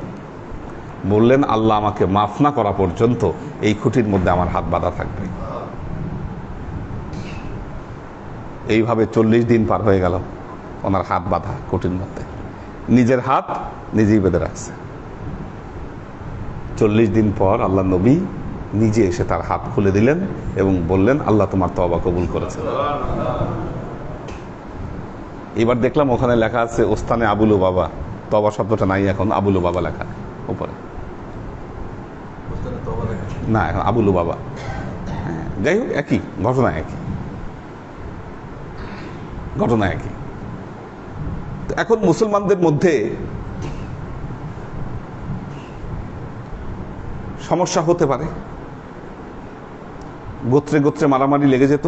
বললেন, আল্লাহ আমাকে মাফ না করা পর্যন্ত এই খুঁটির মধ্যে আমার হাত বাঁধা থাকবে। এইভাবে 40 দিন পার হয়ে গেল, ওনার হাত বাঁধা খুঁটির মধ্যে, নিজের হাত নিজেই বেঁধে রাখছে। 40 দিন পর আল্লাহ নবী নিজে এসে তার হাত খুলে দিলেন এবং বললেন, আল্লাহ তোমার তওবা কবুল করেছেন। এবার দেখলাম ওখানে লেখা আছে ওস্তানে আবু লুবাবা, তওবা শব্দটা নাই এখন, আবু লুবাবা লেখা উপরে, না এখন আবু লুবাবা। যাই হোক, একই ঘটনা, ঘটনা একই। এখন মুসলমানদের মধ্যে সমস্যা হতে পারে, গোত্রে গোত্রে মারামারি লেগে যেত,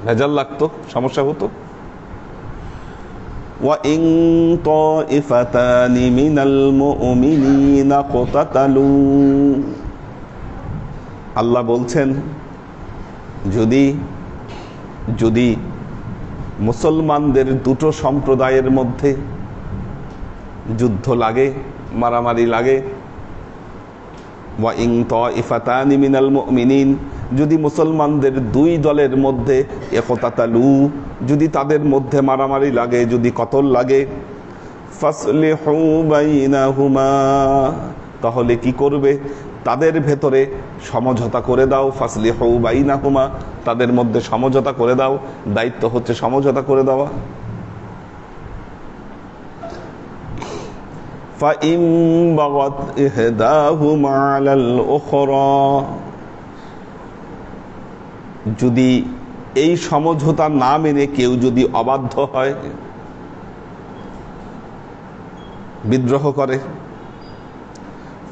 ভেজাল লাগতো, সমস্যা হতো। وَإِن طَائِفَتَانِ مِنَ الْمُؤْمِنِينَ اقْتَتَلُوا, আল্লাহ বলছেন, যদি মুসলমানদের দুটো সম্প্রদায়ের মধ্যে যুদ্ধ লাগে, মারামারি লাগে, وَإِن طَائِفَتَانِ مِنَ الْمُؤْمِنِينَ, যদি মুসলমানদের দুই দলের মধ্যে ইকতাতালু, যদি তাদের মধ্যে মারামারি লাগে, যদি কতল লাগে, ফাসলিহু বাইনাহুমা, তাহলে কি করবে? তাদের ভেতরে সমঝোতা করে দাও। ফাসলিহু বাইনাহুমা, তাদের মধ্যে সমঝোতা করে দাও। দায়িত্ব হচ্ছে সমঝোতা করে দেওয়া। ফাইন বাগাত ইহদাহুমা আলাল উখরা, যদি এই সমঝোতা না মেনে কেউ যদি অবাধ্য হয়, বিদ্রোহ করে,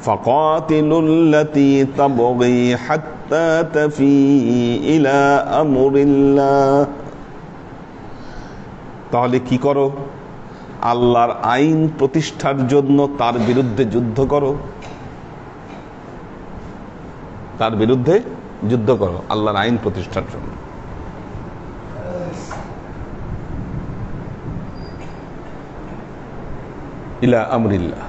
ফাকাতিলুল্লাতী তাবগী হাত্তা তাফি ইলা আমরিল্লাহ, তাহলে কি করো? আল্লাহর আইন প্রতিষ্ঠার জন্য তার বিরুদ্ধে যুদ্ধ করো, তার বিরুদ্ধে যুদ্ধ করো আল্লাহর আইন প্রতিষ্ঠার জন্য। ইলা আমরিল্লাহ,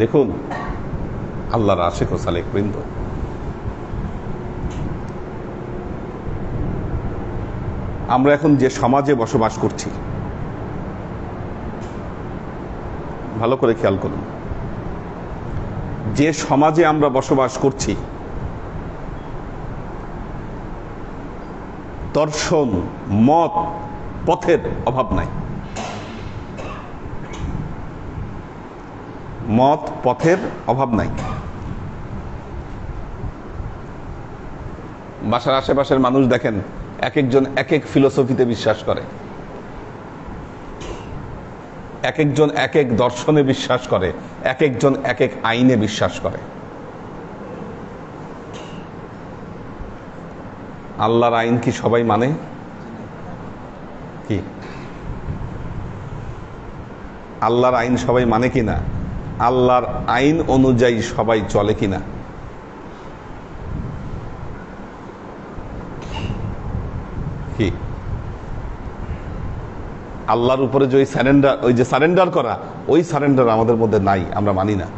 দেখুন আল্লাহর আশিক ও সালেক বৃন্দ, আমরা এখন যে সমাজে বসবাস করছি, ভালো করে খেয়াল করুন, যে সমাজে আমরা বসবাস করছি, দর্শন, মত, পথের অভাব নাই। মত পথের অভাব নাই। বাসার আশেপাশের মানুষ দেখেন, এক একজন এক এক ফিলোসফিতে বিশ্বাস করে, এক একজন এক এক দর্শনে বিশ্বাস করে, এক একজন এক এক আইনে বিশ্বাস করে। আল্লাহর আইন কি সবাই মানে? কি আল্লাহর আইন সবাই মানে কিনা? আল্লাহর আইন অনুযায়ী সবাই চলে কিনা? কি আল্লাহর উপরে যে সারেন্ডার করা, ওই সারেন্ডার আমাদের মধ্যে নাই, আমরা মানি না।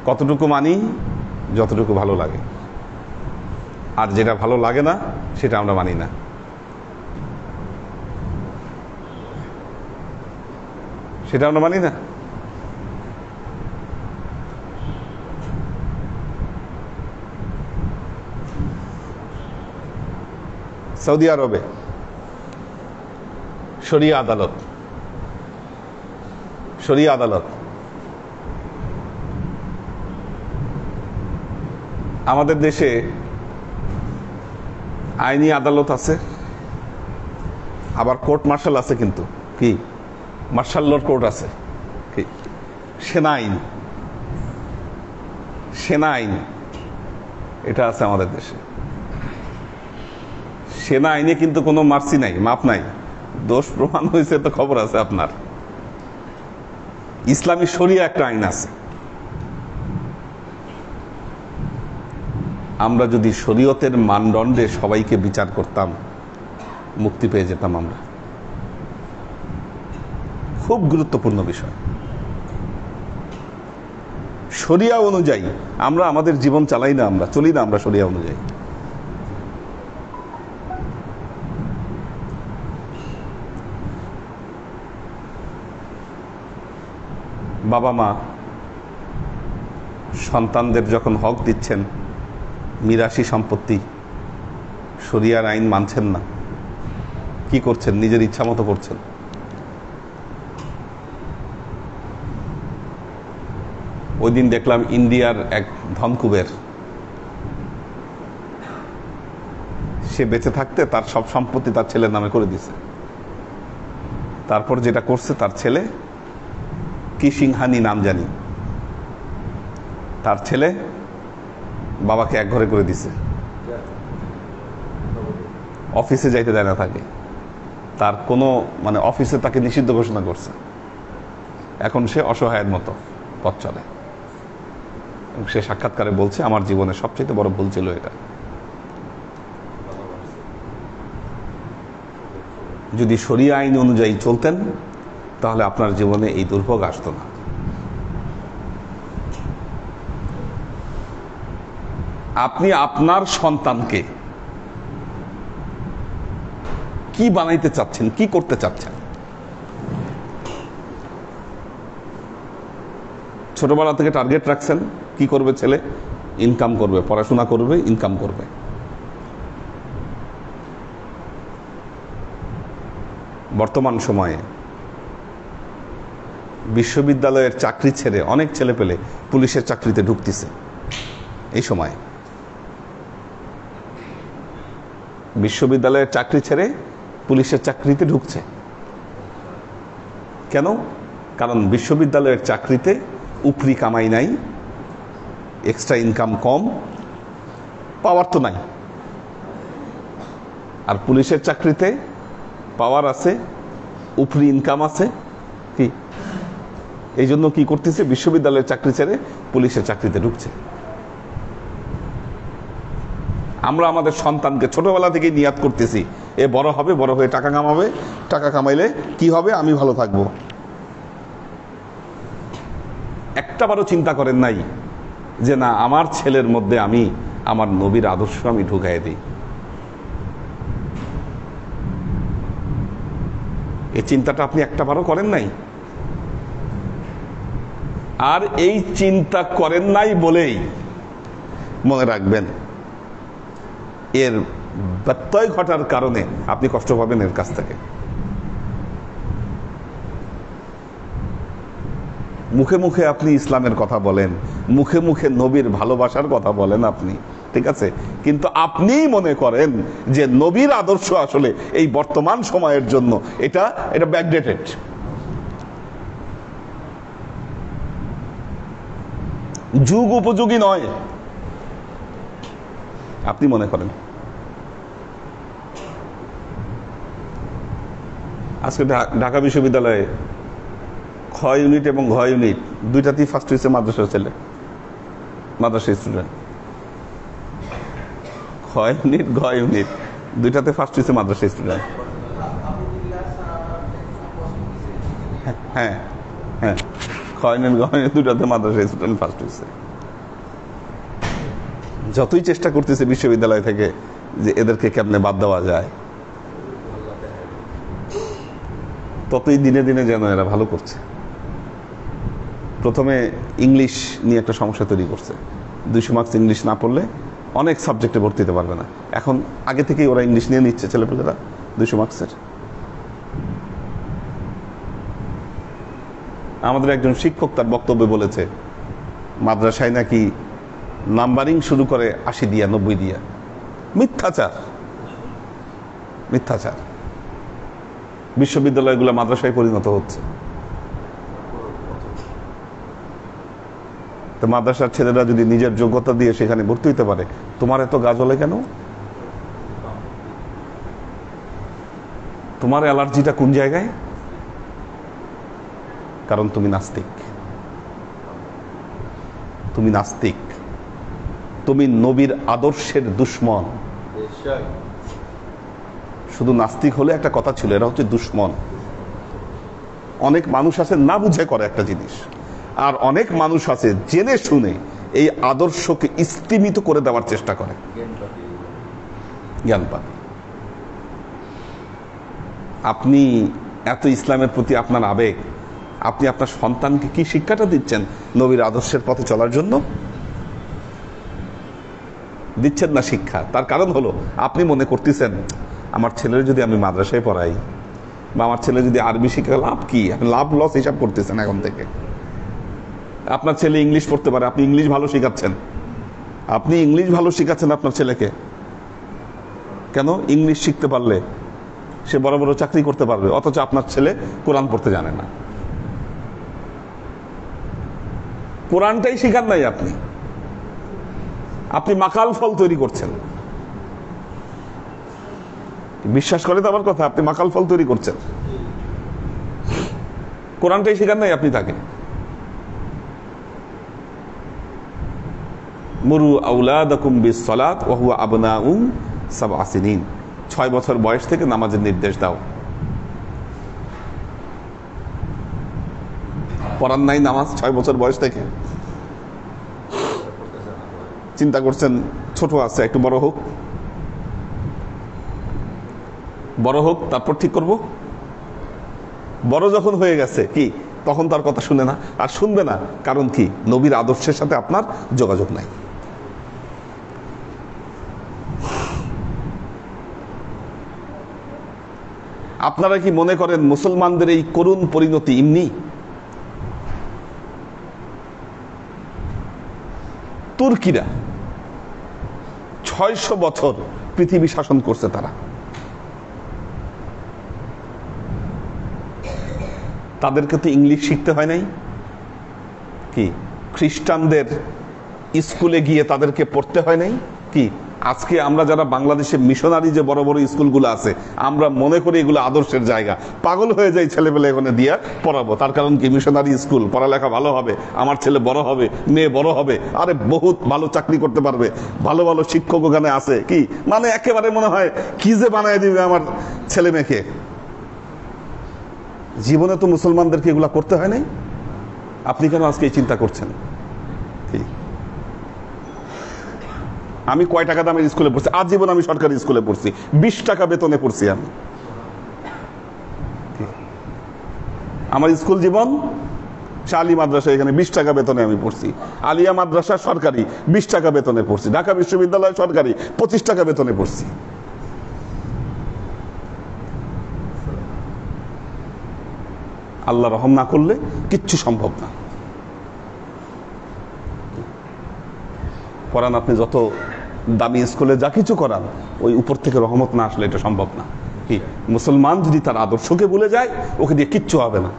কতটুকু মানি? যতটুকু ভালো লাগে, আর যেটা ভালো লাগে না সেটা আমরা মানি না। সেটা আমরা মানি না। সৌদি আরবে শরিয়া আদালত, আমাদের দেশে আইনি আদালত আছে, আবার কোর্ট মার্শাল আছে, কিন্তু কি মার্শাল ল কোর্ট আছে, কি সেনা আইন এটা আছে আমাদের দেশে। সেনা আইনে কিন্তু কোনো মার্সি নাই, মাপ নাই। দোষ প্রমাণ হয়েছে তো খবর আছে আপনার। ইসলামী শরিয়া একটা আইন আছে। আমরা যদি শরীয়তের মানদণ্ডে সবাইকে বিচার করতাম, মুক্তি পেয়ে যেতাম আমরা। খুব গুরুত্বপূর্ণ বিষয়। শরিয়া অনুযায়ী আমরা আমাদের জীবন চালাই না, আমরা চলি না, আমরা শরিয়া অনুযায়ী। বাবা মা সন্তানদের যখন হক দিচ্ছেন, মিরাসি সম্পত্তি, শরিয়ার আইন মানছেন না, কি করছেন? নিজের ইচ্ছা মতো করছেন। ওই দিন দেখলাম ইন্ডিয়ার এক ধনকুবের, সে বেঁচে থাকতে তার সব সম্পত্তি তার ছেলের নামে করে দিছে। তারপর যেটা করছে, তার ছেলে কি সিংহানি নাম জানি, তার ছেলে বাবাকে এক ঘরে করে দিছে, অফিসে যাইতে দেয় না তাকে। তার কোনো মানে অফিসে তাকে নিষিদ্ধ ঘোষণা করছে। এখন সে অসহায়ের মতো পথ চলে। সে সাক্ষাৎকারে বলছে, আমার জীবনের সবচেয়ে বড় ভুল ছিল এটা। যদি শরিয়া আইন অনুযায়ী চলতেন, তাহলে আপনার জীবনে এই দুর্ভোগ আসতো না। আপনি আপনার সন্তানকে কি বানাইতে চাচ্ছেন, কি করতে চাচ্ছেন? ছোটবেলা থেকে টার্গেট রাখছেন, কি করবে ছেলে? ইনকাম করবে, পড়াশোনা করবে, ইনকাম করবে। বর্তমান সময়ে বিশ্ববিদ্যালয়ের চাকরি ছেড়ে অনেক ছেলে পেলে পুলিশের চাকরিতে ঢুকতেছে। এই সময় বিশ্ববিদ্যালয়ের চাকরি ছেড়ে পুলিশের চাকরিতে ঢুকছে। কেন? কারণ বিশ্ববিদ্যালয়ের চাকরিতে উপরি কামাই নাই, এক্সট্রা ইনকাম কম, পাওয়ার তো নাই। আর পুলিশের চাকরিতে পাওয়ার আছে, উপরি ইনকাম আছে। কি এই জন্য কি করতেছে? বিশ্ববিদ্যালয়ের চাকরি ছেড়ে পুলিশের চাকরিতে ঢুকছে। আমরা আমাদের সন্তানকে ছোটবেলা থেকেই নিয়াত করতেছি, এ বড় হবে, বড় হয়ে টাকা কামাবে, টাকা কামাইলে কি হবে? আমি ভালো থাকবো। একটাবারও চিন্তা করেন নাই যে না, আমার ছেলের মধ্যে আমি আমার নবীর আদর্শ আমি ঢুকাই দিই। এই চিন্তাটা আপনি একটাবারও করেন নাই। আর এই চিন্তা করেন নাই বলেই মনে রাখবেন, এর ব্যত্যয় ঘটার কারণে আপনি কষ্ট পাবেন এর কাছ থেকে। মুখে মুখে আপনি ইসলামের কথা বলেন, মুখে মুখে নবীর ভালোবাসার কথা বলেন আপনি, ঠিক আছে, কিন্তু আপনিই মনে করেন যে নবীর আদর্শ আসলে এই বর্তমান সময়ের জন্য এটা ব্যাকডেটেড। যুগ উপযোগী নয় আপনি মনে করেন। আজকে ঢাকা বিশ্ববিদ্যালয়ে খ ইউনিট এবং ঘ ইউনিট দুইটাতেই ফার্স্ট হয়েছে মাদ্রাসার ছেলে, মাদ্রাসা স্টুডেন্ট। খ ইউনিট ঘ ইউনিট দুইটাতে ফার্স্ট হয়েছে মাদ্রাসা স্টুডেন্ট। হ্যাঁ হ্যাঁ, খ ইউনিট ঘ ইউনিট দুইটাতে মাদ্রাসা স্টুডেন্ট ফার্স্ট হয়েছে। যতই চেষ্টা করতেছে বিশ্ববিদ্যালয় থেকে যে এদেরকে কেমনে বাদ দেওয়া যায়, ততই দিনে দিনে যেন এরা ভালো করছে। প্রথমে ইংলিশ নিয়ে একটা সমস্যা তৈরি করছে, 200 মার্কস ইংলিশ না পড়লে অনেক সাবজেক্টে ভর্তি হতে পারবে না। এখন আগে থেকেই ওরা ইংলিশ নিয়ে নিচ্ছে ছেলেপেলেরা 200 মার্কসের। আমাদের একজন শিক্ষক তার বক্তব্যে বলেছে মাদ্রাসায় নাকি নাম্বারিং শুরু করে 80 দিয়া 90 দিয়া। মিথ্যাচার, মিথ্যাচার। বিশ্ববিদ্যালয়গুলো মাদ্রাসায় পরিণত হচ্ছে। তো মাদ্রাসার ছেলেরা যদি নিজের যোগ্যতা দিয়ে সেখানে ভর্তি হতে পারে, তোমার এত গা জ্বলে কেন? তোমার অ্যালার্জিটা কোন জায়গায়? কারণ তুমি নাস্তিক। তুমি নাস্তিক, তুমি নবীর আদর্শের দুশ্মন। শুধু নাস্তিক হলে একটা কথা ছিল, এরা হচ্ছে দুশ্মন। অনেক মানুষ আছে না বুঝে করে একটা জিনিস, আর অনেক মানুষ আছে জেনে শুনে এই আদর্শকে স্তিমিত করে দেওয়ার চেষ্টা করে। জ্ঞানপাপী। আপনি এত ইসলামের প্রতি আপনার আবেগ, আপনি আপনার সন্তানকে কি শিক্ষাটা দিচ্ছেন নবীর আদর্শের পথে চলার জন্য? দিচ্ছেন না শিক্ষা। তার কারণ হলো আপনি মনে করতেছেন আমার ছেলের যদি আমি মাদ্রাসায় পড়াই বা আমার ছেলে যদি আরবি শিখে, লাভ কি? আপনি লাভ লস হিসাব করতেছেন এখন থেকে। আপনার ছেলে ইংলিশ পড়তে পারে, আপনি ইংলিশ ভালো শিখাচ্ছেন, আপনি ইংলিশ ভালো শিখাচ্ছেন আপনার ছেলেকে। কেন? ইংলিশ শিখতে পারলে সে বড় বড় চাকরি করতে পারবে, অথচ আপনার ছেলে কোরআন পড়তে জানে না। কোরআনটাই শিখান নাই আপনি, আপনি মাকাল ফল তৈরি করছেন। বিশ্বাস করে তো আমার কথা? আপনি মাকাল ফল তৈরি করছেন, কোরআনটাই শিখান নাই আপনি তাকে। মুরু আওলাদাকুম বিসসালাত ওয়া হুয়া আবনাউম 7 সিনিন। 6 বছর বয়স থেকে নামাজের নির্দেশ দাও। পড়ান নাই নামাজ 6 বছর বয়স থেকে? চিন্তা করছেন ছোট আছে, একটু বড় হোক, বড় হোক তারপর ঠিক করব। বড় যখন হয়ে গেছে কি তখন তার কথা শুনে না, আর শুনবে না। কারণ কি? নবীর আদর্শের সাথে আপনার যোগাযোগ নাই। আপনারা কি মনে করেন মুসলমানদের এই করুণ পরিণতি এমনি? তুর্কিরা 600 বছর পৃথিবী শাসন করছে। তারা, তাদেরকে তো ইংলিশ শিখতে হয় নাই কি? খ্রিস্টানদের স্কুলে গিয়ে তাদেরকে পড়তে হয় নাই কি? আজকে আমরা যারা বাংলাদেশে মিশনারি যে বড় বড় স্কুলগুলো আছে, আমরা মনে করি এগুলো আদর্শের জায়গা, পাগল হয়ে যাই ছেলেপেলে এখানে দিয়া পড়াবো। তার কারণ কি? মিশনারি স্কুল, পড়ালেখা ভালো হবে, আমার ছেলে বড় হবে, মেয়ে বড় হবে, আরে বহুত ভালো চাকরি করতে পারবে, ভালো ভালো শিক্ষক ওখানে আছে কি, মানে একেবারে মনে হয় কি যে বানায় দিবে আমার ছেলে মেয়েকে। জীবনে তো মুসলমানদেরকে এগুলা করতে হয় নাই। আপনি কেন আজকে এই চিন্তা করছেন? আমি কয় টাকা দামের স্কুলে পড়ছি? আজীবন আমি সরকারি স্কুলে পড়ছি, 20 টাকা বেতনে পড়ছি আমি। আমার স্কুল জীবন শালী মাদ্রাসা, এখানে 20 টাকা বেতনে আমি পড়ছি। আলিয়া মাদ্রাসা সরকারি, 20 টাকা বেতনে পড়ছি। ঢাকা বিশ্ববিদ্যালয় সরকারি, 25 টাকা বেতনে পড়ছি। আল্লাহ রহম না করলে কিচ্ছু সম্ভব না। পড়ান, আপনি যত দামি স্কুলে যা কিছু করান, ওই উপর থেকে রহমত না আসলে এটা সম্ভব না। কি মুসলমান যদি তার আদর্শকে ভুলে যায়, ওকে দিয়ে কিচ্ছু হবে না।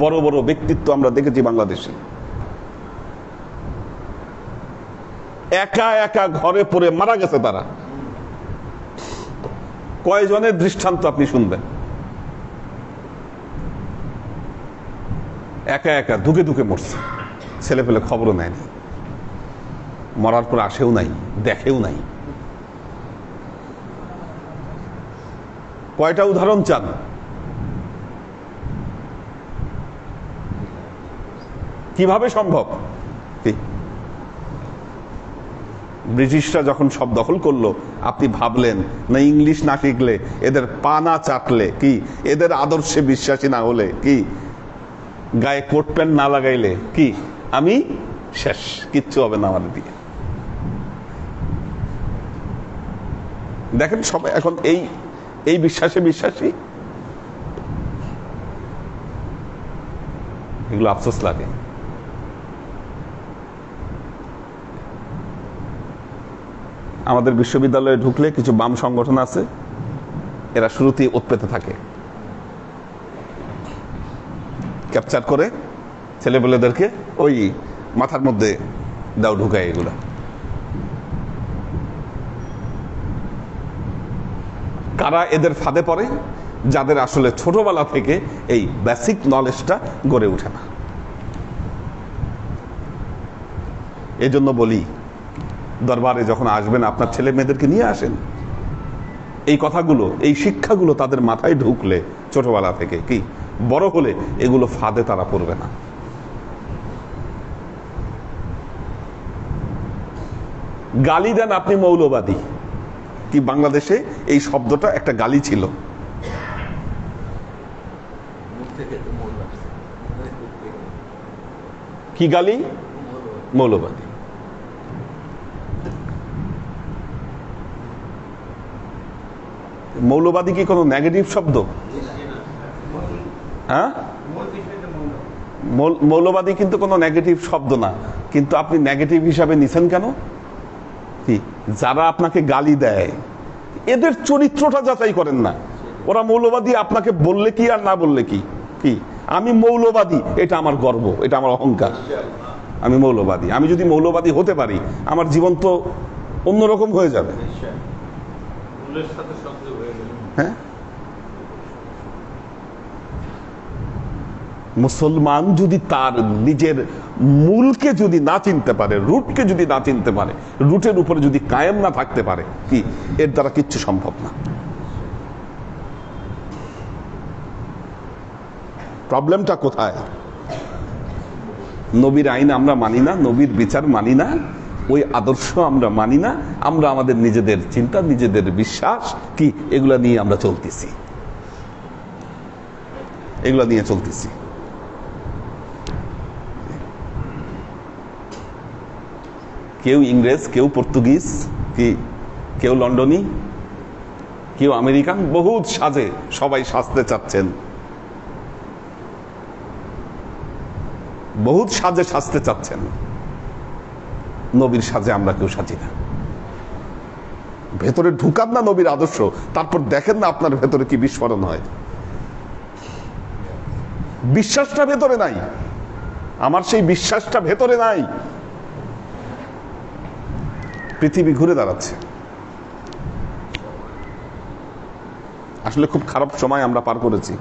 বড় বড় ব্যক্তিত্ব আমরা দেখেছি বাংলাদেশে, একা একা ঘরে পড়ে মারা গেছে তারা। কয়জনের দৃষ্টান্ত আপনি শুনবেন? একা একা ধুকে ধুকে মরছে, ছেলে পেলে খবরও নেয়নি, মরার পর আসেও নাই, দেখেও নাই। কয়টা উদাহরণ চান? কিভাবে সম্ভব? ব্রিটিশরা যখন সব দখল করলো, আপনি ভাবলেন না ইংলিশ না শিখলে, এদের পা না চাটলে, কি এদের আদর্শে বিশ্বাসী না হলে, কি গায়ে কোট প্যান্ট না লাগাইলে, কি আমি শেষ, কিচ্ছু হবে না আমাদের দিকে। দেখেন সবাই এখন এই বিশ্বাসে বিশ্বাসী। এগুলো আফসোস লাগে। আমাদের বিশ্ববিদ্যালয়ে ঢুকলে কিছু বাম সংগঠন আছে, এরা শুরুতেই উৎপেতে থাকে, ক্যাপচার করে ছেলেপেলেদেরকে ওই মাথার মধ্যে দাও ঢুকায়। এগুলা কারা এদের ফাঁদে পড়ে? যাদের আসলে ছোটবেলা থেকে এই বেসিক নলেজটা গড়ে ওঠে না। এই জন্য বলি, দরবারে যখন আসবেন আপনার ছেলে মেয়েদেরকে নিয়ে আসেন। এই কথাগুলো, এই শিক্ষাগুলো তাদের মাথায় ঢুকলে ছোটবেলা থেকে, কি বড় হলে এগুলো ফাঁদে তারা পড়বে না। গালি দেন আপনি মৌলবাদী, কি বাংলাদেশে এই শব্দটা একটা গালি ছিল। কি গালি? মৌলবাদী। মৌলবাদী কি কোনো নেগেটিভ শব্দ? হ্যাঁ, মৌলবাদী কিন্তু কোনো নেগেটিভ শব্দ না, কিন্তু আপনি নেগেটিভ হিসাবে নিছেন কেন? কি যারা আপনাকে গালি দেয় এদের চরিত্রটা যাচাই করেন না। ওরা মৌলবাদী আপনাকে বললে কি আর না বললে কি, কি আমি মৌলবাদী, এটা আমার গর্ব, এটা আমার অহংকার। আমি মৌলবাদী। আমি যদি মৌলবাদী হতে পারি, আমার জীবন তো অন্যরকম হয়ে যাবে। হ্যাঁ, মুসলমান যদি তার নিজের মূলকে যদি না চিনতে পারে, রুটকে যদি না চিনতে পারে, রুটের উপরে যদি কায়েম না থাকতে পারে, কি এর দ্বারা কিচ্ছু সম্ভব না। প্রবলেমটা কোথায়? নবীর আইন আমরা মানি না, নবীর বিচার মানি না, ওই আদর্শ আমরা মানি না। আমরা আমাদের নিজেদের চিন্তা, নিজেদের বিশ্বাস, কি এগুলা নিয়ে আমরা চলতেছি, এগুলা নিয়ে চলতেছি। কেউ ইংরেজ, কেউ পর্তুগিজ, কি কেউ লন্ডনী, কেউ আমেরিকান, বহুত সাজে সবাই সাজতে চাচ্ছেন, বহুত সাজে সাজতে চাচ্ছেন। নবীর সাজে আমরা কেউ সাজি না। ভেতরে ঢুকান না নবীর আদর্শ, তারপর দেখেন না আপনার ভেতরে কি বিস্ফোরণ হয়। বিশ্বাসটা ভেতরে নাই, আমার সেই বিশ্বাসটা ভেতরে নাই। পৃথিবী ঘুরে দাঁড়াচ্ছে। আসলে খুব খারাপ সময় আমরা পার করেছি।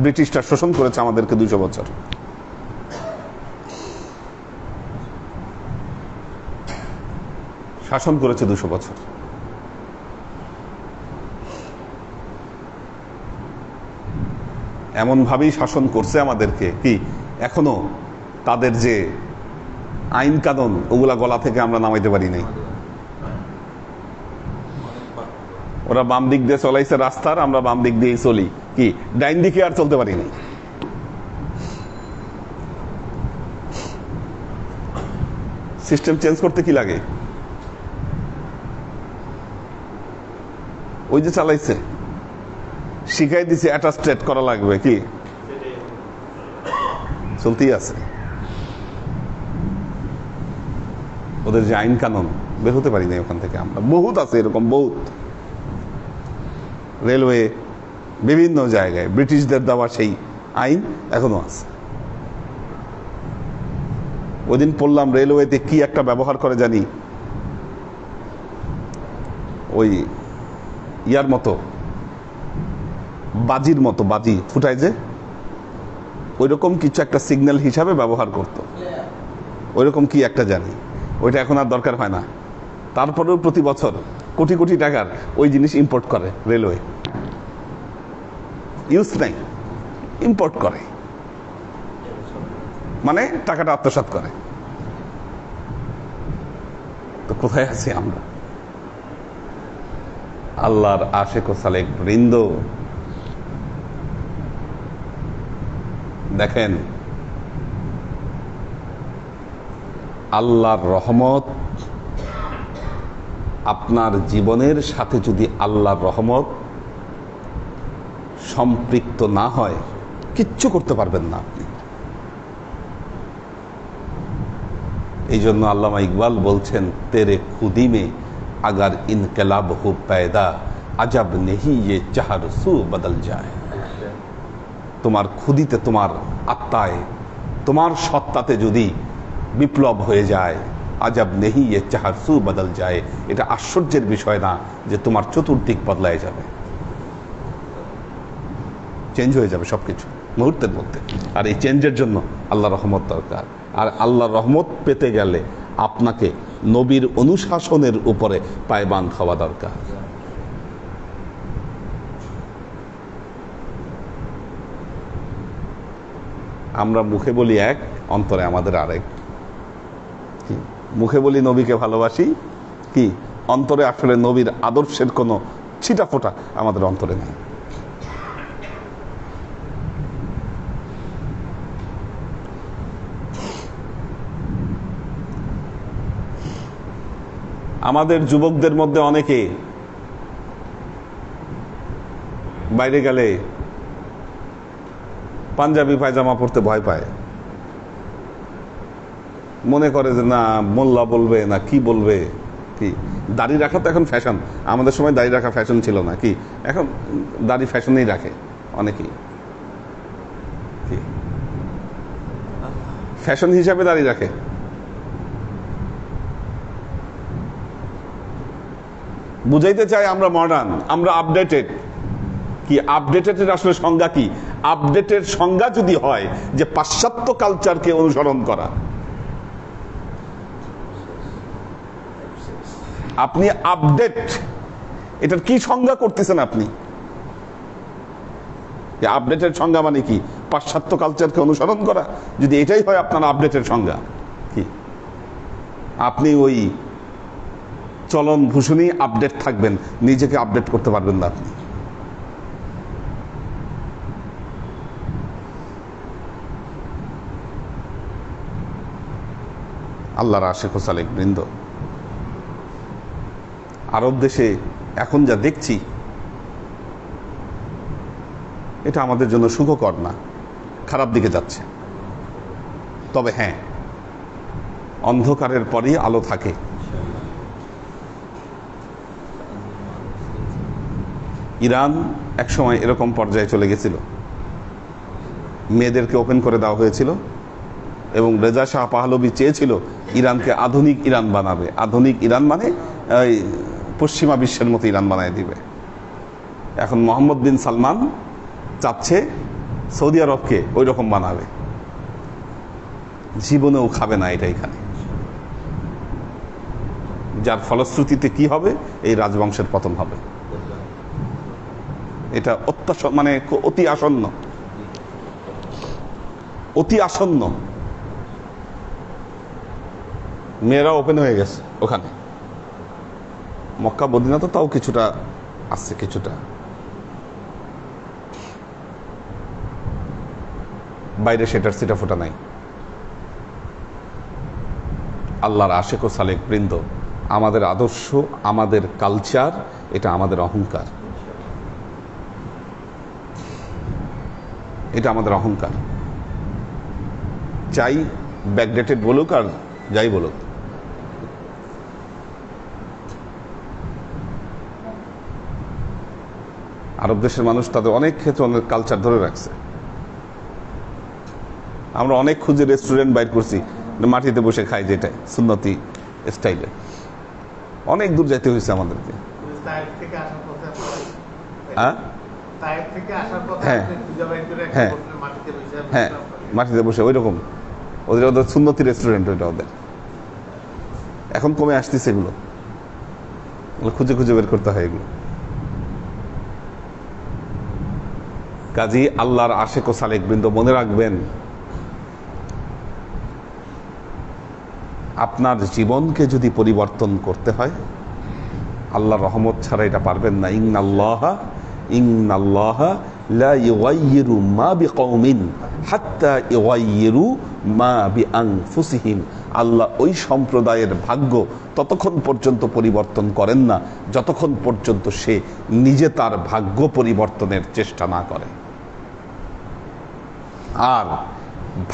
ব্রিটিশরা শোষণ করেছে আমাদেরকে 200 বছর। শাসন করেছে 200 বছর। এমন ভাবেই শাসন করছে আমাদেরকে, কি এখনো তাদের যে আইন কানুন, ওগুলা গলা থেকে আমরা নামাইতে পারি নাই। ওরা বাম দিক দিয়ে চলাইছে রাস্তার, আমরা বাম দিক দিয়ে চলি, কি ডাইন দিকে আর চলতে পারিনি। সিস্টেম চেঞ্জ করতে কি লাগে? ওই যে চালাইছে, শিখাই দিছে অ্যাটাস্টেট করা লাগবে, কি চলতেই আছে। ওদের যে আইন কানুন, বের হতে পারি না ওখান থেকে আমরা। বহুত আছে এরকম, বহুত। রেলওয়ে, বিভিন্ন জায়গায় ব্রিটিশদের দেওয়া সেই আইন এখনো আছে। ওই দিন পড়লাম রেলওয়েতে কি একটা ব্যবহার করে জানি, ওই ইয়ার মতো, বাজির মতো, বাজি ফুটায় যে, ওই রকম কিছু একটা সিগন্যাল হিসাবে ব্যবহার করতো। ওই রকম কি একটা জানি, ওইটা এখন আর দরকার হয় না। তারপরেও প্রতি বছর কোটি কোটি টাকার ওই জিনিস ইম্পোর্ট করে রেলওয়ে। ইউজ নাই, ইম্পোর্ট করে, মানে টাকাটা আত্মসাৎ করে। তো কোথায় আছি আমরা? আল্লাহর আশিক ও সালেক বৃন্দ, দেখেন আল্লাহর রহমত আপনার জীবনের সাথে যদি আল্লাহর রহমত সম্পৃক্ত না হয়, কিচ্ছু করতে পারবেন না আপনি। এই জন্য আল্লামা ইকবাল বলছেন, তেরে খুদি মে আগার ইনকলাব হো पैदा আজব নেহি ये চাহর সু বদল যায়। তোমার খুদিতে, তোমার আত্মায়, তোমার সত্তাতে যদি বিপ্লব হয়ে যায়, আজব নেহি ये চাহর সু বদল যায়, এটা আশ্চর্যের বিষয় না যে তোমার চতুর্দিক বদলায় যাবে, চেঞ্জ হয়ে যাবে সবকিছু মুহূর্তের মধ্যে। আর এই চেঞ্জের জন্য আল্লাহ রহমত দরকার। আর আল্লাহর রহমত পেতে গেলে আপনাকে নবীর অনুশাসনের উপরে পায়বান্দ হওয়া দরকার। আমরা মুখে বলি এক, অন্তরে আমাদের আরেক। মুখে বলি নবীকে ভালোবাসি, কি অন্তরে আসলে নবীর আদর্শের কোনো ছিটা ফোঁটা আমাদের অন্তরে নেই। আমাদের যুবকদের মধ্যে অনেকে বাইরে গেলে পাঞ্জাবি পায়জামা পরতে ভয় পায়, মনে করে যে না মোল্লা বলবে না কি বলবে। কি দাড়ি রাখা তো এখন ফ্যাশন, আমাদের সময় দাড়ি রাখা ফ্যাশন ছিল না। কি এখন দাড়ি ফ্যাশনেই রাখে অনেকেই, কি ফ্যাশন হিসাবে দাড়ি রাখে। বুঝাইতে চাই আমরা মডার্ন, আমরা আপডেটেড। কি আপডেটেড আসলে সংজ্ঞা কি? আপডেটের সংজ্ঞা যদি হয় যে পাশ্চাত্য কালচারকে অনুসরণ করা, আপনি আপডেট, এটার কি সংজ্ঞা করতেছেন আপনি? আপডেটের সংজ্ঞা মানে কি? পাশ্চাত্য কালচারকে অনুসরণ করা। যদি এটাই হয় আপনার আপডেটের সংজ্ঞা, কি আপনি ওই চলন ভূষণই আপডেট থাকবেন, নিজেকে আপডেট করতে পারবেন না আপনি। আল্লাহর আশিক ও সালেক বৃন্দ, আরব দেশে এখন যা দেখছি এটা আমাদের জন্য সুখকর না, খারাপ দিকে যাচ্ছে। তবে হ্যাঁ, অন্ধকারের পরেই আলো থাকে। ইরান একসময় এরকম পর্যায়ে চলে গেছিল, মেয়েদেরকে ওপেন করে দেওয়া হয়েছিল এবং রেজা শাহ পাহলভি চেয়েছিল ইরানকে আধুনিক ইরান বানাবে। আধুনিক ইরান মানে ওই পশ্চিমা বিশ্বের মতো ইরান বানায় দিবে। এখন মোহাম্মদ বিন সালমান চাচ্ছে সৌদি আরবকে ওই রকম বানাবে। জীবনেও খাবে না এটা এখানে, যার ফলশ্রুতিতে কি হবে? এই রাজবংশের পতন হবে। এটা মানে অতি আসন্ন, অতি আসন্ন। মেয়েরা ওপেন হয়ে গেছে ওখানে। মক্কা মদিনা তো তাও কিছুটা আসছে, কিছুটা। বাইরে সেটার সিটা ফোটা নাই। আল্লাহর আশিক ও সালেক বৃন্দ, আমাদের আদর্শ, আমাদের কালচার, এটা আমাদের অহংকার, এটা আমাদের অহংকার। চাই ব্যাকডেটেড বলুক আর যাই বলুক। আরব দেশের মানুষ তাদের অনেক ক্ষেত্রে অনেক কালচার ধরে রাখছে। আমরা অনেক খুঁজে রেস্টুরেন্ট বাইর করছি, মাটিতে বসে খাই, যেটা সুন্নতি স্টাইলে। অনেক দূর যেতে হয়েছে আমাদেরকে। হ্যাঁ হ্যাঁ হ্যাঁ হ্যাঁ, মাটিতে বসে ওই রকম ওদের সুন্নতি রেস্টুরেন্ট ওইটা ওদের। এখন কমে আসতেছে এগুলো, খুঁজে খুঁজে বের করতে হয় এগুলো। কাজী আল্লাহর আশেক ও সালেক বৃন্দ, মনে রাখবেন আপনার জীবনকে যদি পরিবর্তন করতে হয়, আল্লাহর রহমত ছাড়া এটা পারবেন না। ইন্নাল্লাহা লা ইউগাইয়িরু মা বিকওমিন হাত্তা ইউগাইয়িরু মা বিআনফুসিহিম। আল্লাহ ওই সম্প্রদায়ের ভাগ্য ততক্ষণ পর্যন্ত পরিবর্তন করেন না যতক্ষণ পর্যন্ত সে নিজে তার ভাগ্য পরিবর্তনের চেষ্টা না করে। আর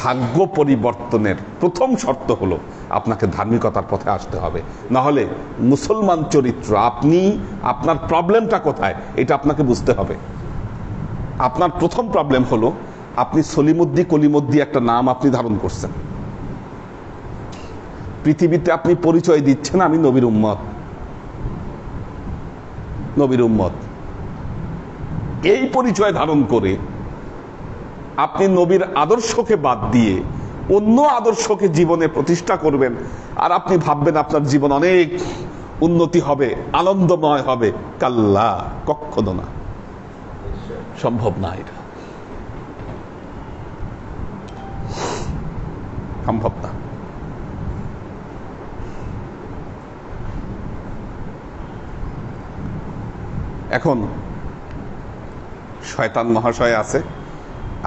ভাগ্য পরিবর্তনের প্রথম শর্ত হলো আপনাকে ধার্মিকতার পথে আসতে হবে। না হলে মুসলমান চরিত্র, আপনি আপনার প্রবলেমটা কোথায় এটা আপনাকে বুঝতে হবে। আপনার প্রথম প্রবলেম হলো আপনি সলিমুদ্দি কলিমুদ্দি একটা নাম আপনি ধারণ করছেন। পৃথিবীতে আপনি পরিচয় দিচ্ছেন আমি নবীর উম্মত, নবীর উম্মত। এই পরিচয় ধারণ করে আপনি নবীর আদর্শকে বাদ দিয়ে অন্য আদর্শকে জীবনে প্রতিষ্ঠা করবেন, আর আপনি ভাববেন আপনার জীবন অনেক উন্নতি হবে, আনন্দময় হবে। কাল্লা, কখনো না, সম্ভব না, এটা সম্ভব না। এখন শয়তান মহাশয় আছে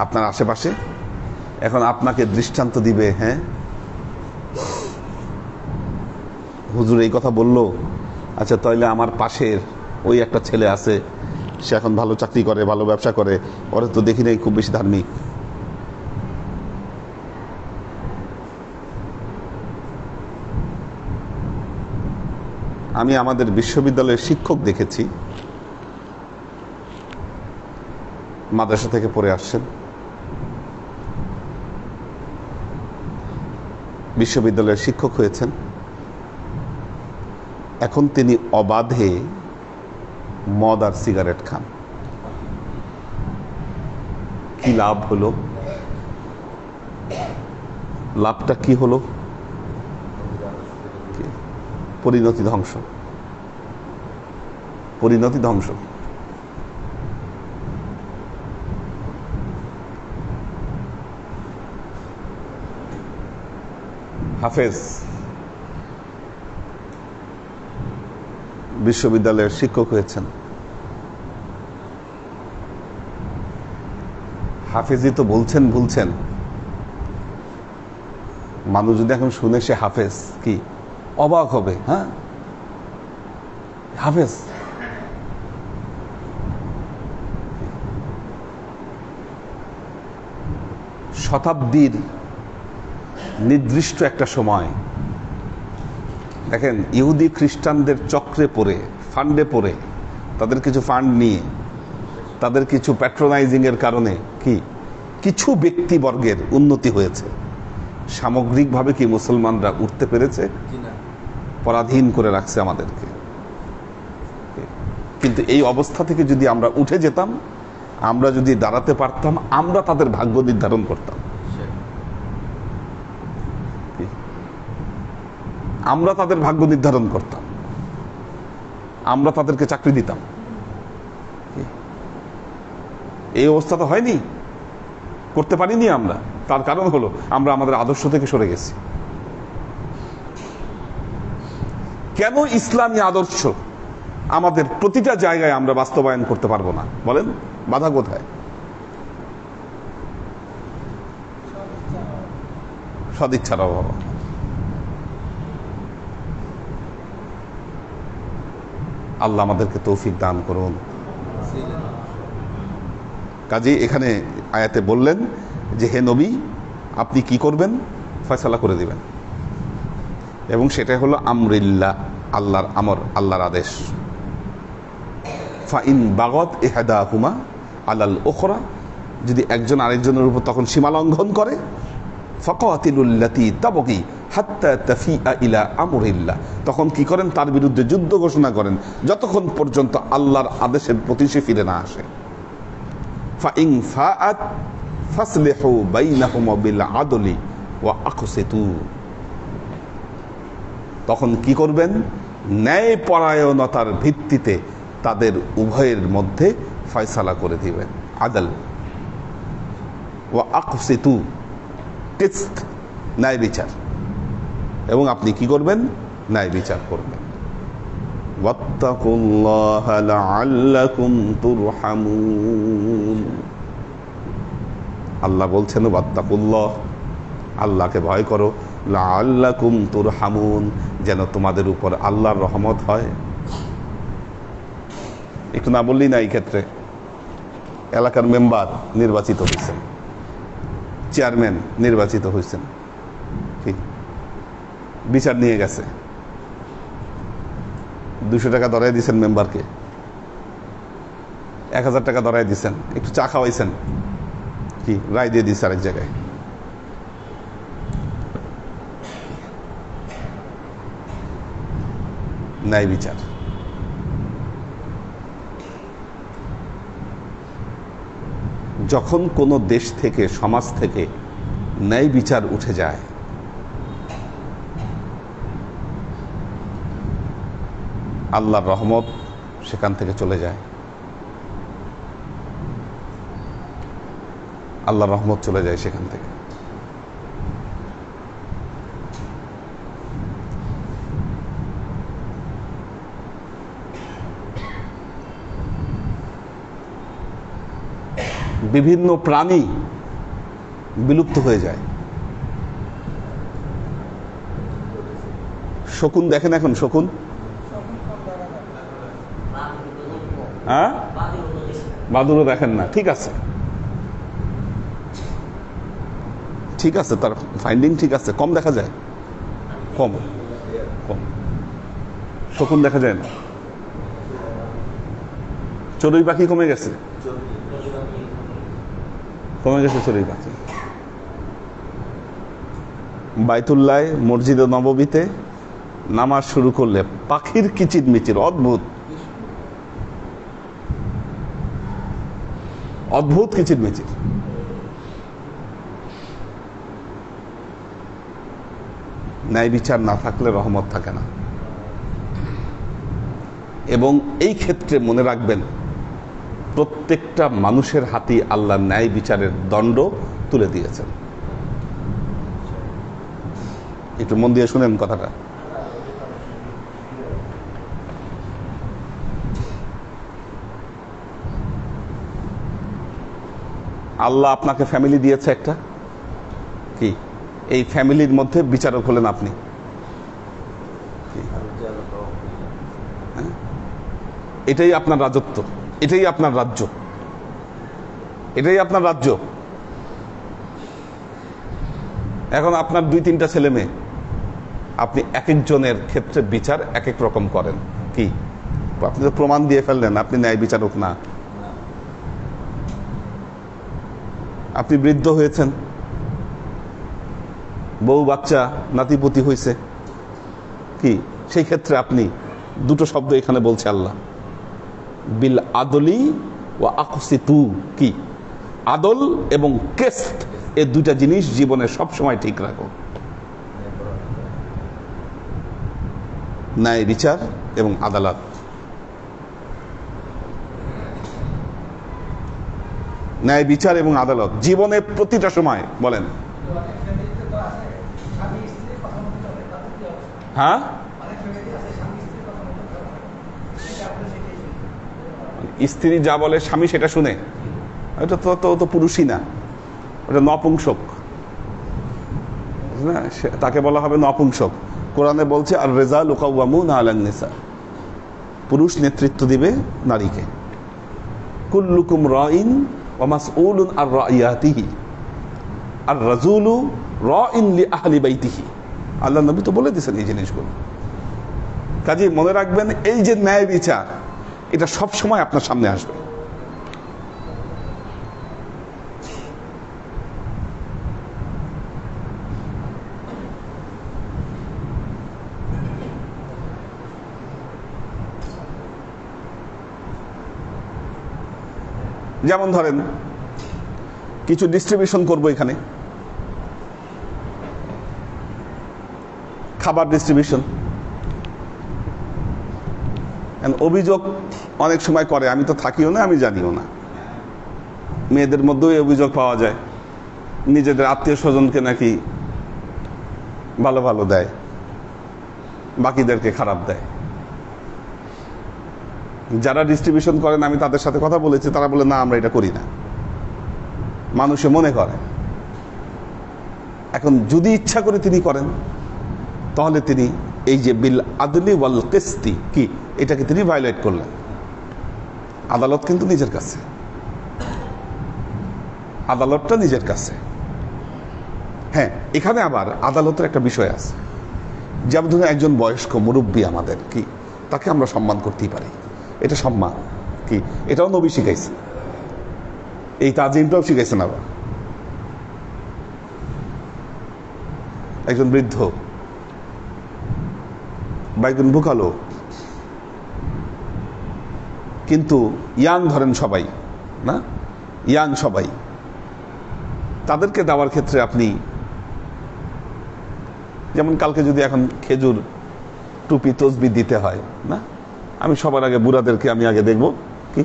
আপনার আশেপাশে, এখন আপনাকে দৃষ্টান্ত দিবে। হ্যাঁ, হুজুর এই কথা বললো, আচ্ছা তাইলে আমার পাশের ওই একটা ছেলে আছে, সে এখন ভালো চাকরি করে, ভালো ব্যবসা করে, ওরা তো দেখি নাই খুব বেশি ধার্মিক। আমি আমাদের বিশ্ববিদ্যালয়ের শিক্ষক দেখেছি, মাদ্রাসা থেকে পড়ে আসছেন, বিশ্ববিদ্যালয়ের শিক্ষক হয়েছেন, এখন তিনি অবাধে মদ আর সিগারেট খান। কি লাভ হলো? লাভটা কি হলো? পরিণতি ধ্বংস, পরিণতি ধ্বংস। হাফেজ বিশ্ববিদ্যালয়ের শিক্ষক হয়েছেন, হাফেজই তো বলছেন ভুলছেন। মানুষ যদি এখন শুনে সে হাফেজ, কি অবাক হবে। হ্যাঁ, হাফেজ। শতাব্দীর নির্দিষ্ট একটা সময় দেখেন, ইহুদি খ্রিস্টানদের চক্রে পড়ে, ফান্ডে পড়ে, তাদের কিছু ফান্ড নিয়ে, তাদের কিছু প্যাট্রোনাইজিং এর কারণে কি কিছু ব্যক্তিবর্গের উন্নতি হয়েছে। সামগ্রিকভাবে কি মুসলমানরা উঠতে পেরেছে? পরাধীন করে রাখছে আমাদেরকে। কিন্তু এই অবস্থা থেকে যদি আমরা উঠে যেতাম, আমরা যদি দাঁড়াতে পারতাম, আমরা তাদের ভাগ্য নির্ধারণ করতাম। আমরা তাদের ভাগ্য নির্ধারণ করতাম, আমরা তাদেরকে চাকরি দিতাম। এই অবস্থা তো হয়নি, করতে পারিনি আমরা। তার কারণ হলো আমরা আমাদের আদর্শ থেকে সরে গেছি। কেন ইসলামী আদর্শ আমাদের প্রতিটা জায়গায় আমরা বাস্তবায়ন করতে পারবো না? বলেন, বাধা কোথায়? সদিচ্ছার অভাব। আল্লাহ আমাদেরকে তৌফিক দান করুন। কাজী এখানে আয়াতে বললেন যে হে নবী, আপনি কি করবেন? ফয়সালা করে দিবেন। এবং সেটা হলো আমরিল্লাহ, আল্লাহর আমর, আল্লাহর আদেশ। ফাইন বাগত ইহদাহুমা আলাল উখরা, যদি একজন আরেকজনের উপর তখন সীমা লঙ্ঘন করে, ফাকাতিলুল্লাতী তাবগী হাত্তা তাফিআ ইলা আমরিল্লাহ, তখন কি করেন? তার বিরুদ্ধে যুদ্ধ ঘোষণা করেন যতক্ষণ পর্যন্ত আল্লাহর আদেশের প্রতি সে ফিরে না আসে। ফাইন ফাআত ফাসলিহু বাইনাহুমা বিল আদলি ওয়া আকসিতু, তখন কি করবেন? ন্যায় পরায়ণতার ভিত্তিতে তাদের উভয়ের মধ্যে ফয়সালা করে দিবেন। আদল ওয়া আকসিতু, কিসত, ন্যায় বিচার। এবং আপনি কি করবেন? ন্যায় বিচার করবেন। ওয়াত্তাকুল্লাহা লাআল্লাকুম তুরহামুন, আল্লাহ বলছেন ওয়াত্তাকুল্লাহ, আল্লাহকে ভয় করো, লাআল্লাকুম তুরহামুন, যেন তোমাদের উপর আল্লাহর রহমত হয়। একটু না বললি না, এই ক্ষেত্রে এলাকার মেম্বার নির্বাচিত হয়েছেন, চেয়ারম্যান নির্বাচিত হয়েছেন, বিচার নিয়ে গেছে, 200 টাকা ধরাই দিচ্ছেন মেম্বারকে, 1000 টাকা ধরাই দিচ্ছেন, একটু চা খাওয়াইছেন, কি রায় দিয়ে দিচ্ছে আরেক জায়গায়। ন্যায় বিচার। যখন কোনো দেশ থেকে, সমাজ থেকে ন্যায় বিচার উঠে যায়, আল্লাহর রহমত সেখান থেকে চলে যায়, আল্লাহর রহমত চলে যায় সেখান থেকে। বিভিন্ন প্রাণী বিলুপ্ত হয়ে যায়। শকুন দেখেন, এখন শকুন, হ্যাঁ, বাদুড়ও দেখেন না। ঠিক আছে, ঠিক আছে, তার ফাইন্ডিং ঠিক আছে, কম দেখা যায়, কম কম শকুন দেখা যায় না। চড়ুই পাখি কমে গেছে, কমে গেছে চড়ুই পাখি। বাইতুল্লাহ, মসজিদে নববীতে নামাজ শুরু করলে পাখির কিচির মিচির, অদ্ভুত অদ্ভুত কিচির মিচির। ন্যায় বিচার না থাকলে রহমত থাকে না। এবং এই ক্ষেত্রে মনে রাখবেন, প্রত্যেকটা মানুষের হাতেই আল্লাহ ন্যায় বিচারের দণ্ড তুলে দিয়েছেন। একটু মন দিয়ে শুনেন কথাটা। আল্লাহ আপনাকে ফ্যামিলি দিয়েছে একটা, কি এই ফ্যামিলির মধ্যে বিচারক হলেন আপনি। এটাই আপনার রাজত্ব, এটাই আপনার রাজ্য, এটাই আপনার রাজ্য। এখন আপনার 2-3টা ছেলে মেয়ে, আপনি এক একজনের ক্ষেত্রে বিচার এক এক রকম করেন। কি আপনি তো প্রমাণ দিয়ে ফেললেন আপনি ন্যায় বিচারক না। আপনি বৃদ্ধ হয়েছেন, বউ বাচ্চা নাতিপুতি হয়েছে, কি সেই ক্ষেত্রে আপনি দুটো শব্দ এখানে বলছে আল্লাহ, বিল আদলি ওয়া আকসিতু, কি আদল এবং কেসত, এই দুইটা জিনিস জীবনে সব সময় ঠিক রাখো। ন্যায় বিচার এবং আদালত। ন্যায় বিচার এবং আদালত জীবনে প্রতিটা সময় বলেন। হ্যাঁ, স্ত্রী যা বলে স্বামী সেটা শুনে, এটা তো পুরুষই না, ওটা নপুংসক, তাকে বলা হবে নপুংসক। কোরআনে বলছে আর রিজালু কাওয়ামুনা আলান নিসা, পুরুষ নেতৃত্ব দিবে নারীকে। কুল্লুকুম রাইন ওয়া মাসউলুন আর রাইয়াতিহি, আর রাজুলু রাইন লি আহলি বাইতিহি, আল্লাহ নবী তো বলে দিয়েছেন এই জিনিসগুলো। কাজেই মনে রাখবেন, এই যে ন্যায় বিচার, এটা সব সময় আপনার সামনে আসবে। যেমন ধরেন কিছু ডিস্ট্রিবিউশন করব, এখানে খাবার ডিস্ট্রিবিউশন, অভিযোগ অনেক সময় করে, আমি তো থাকিও না, আমি জানিও না, মেয়েদের মধ্যেও এই অভিযোগ পাওয়া যায়, নিজেদের আত্মীয় স্বজনকে নাকি ভালো ভালো দেয়, বাকিদেরকে খারাপ দেয়। যারা ডিস্ট্রিবিউশন করেন, আমি তাদের সাথে কথা বলেছি, তারা বলে না, আমরা এটা করি না, মানুষে মনে করে। এখন যদি ইচ্ছা করে তিনি করেন, তাহলে তিনি এই যে বিল আদলি ওয়াল কিসতি, কি এটাকে তিনি ভায়োলেট করলেন। আদালত কিন্তু নিজের কাছে, আদালতটা নিজের কাছে। হ্যাঁ, এখানে আবার আদালতের একটা বিষয় আছে। যেমন ধরুন একজন বয়স্ক মুরব্বী আমাদের, কি তাকে আমরা সম্মান করতেই পারি, এটা সম্মান, কি এটাও নবী শিখাইছে, এই তাজিমটাও শিখাইছেন। আবার একজন বৃদ্ধ বা একজন বুকালো, কিন্তু ইয়াং ধরেন সবাই না, ইয়াং সবাই, তাদেরকে দেওয়ার ক্ষেত্রে আপনি যেমন কালকে যদি এখন খেজুর, টুপি, তসবি দিতে হয় না, আমি সবার আগে বুড়াদেরকে আমি আগে দেখব, কি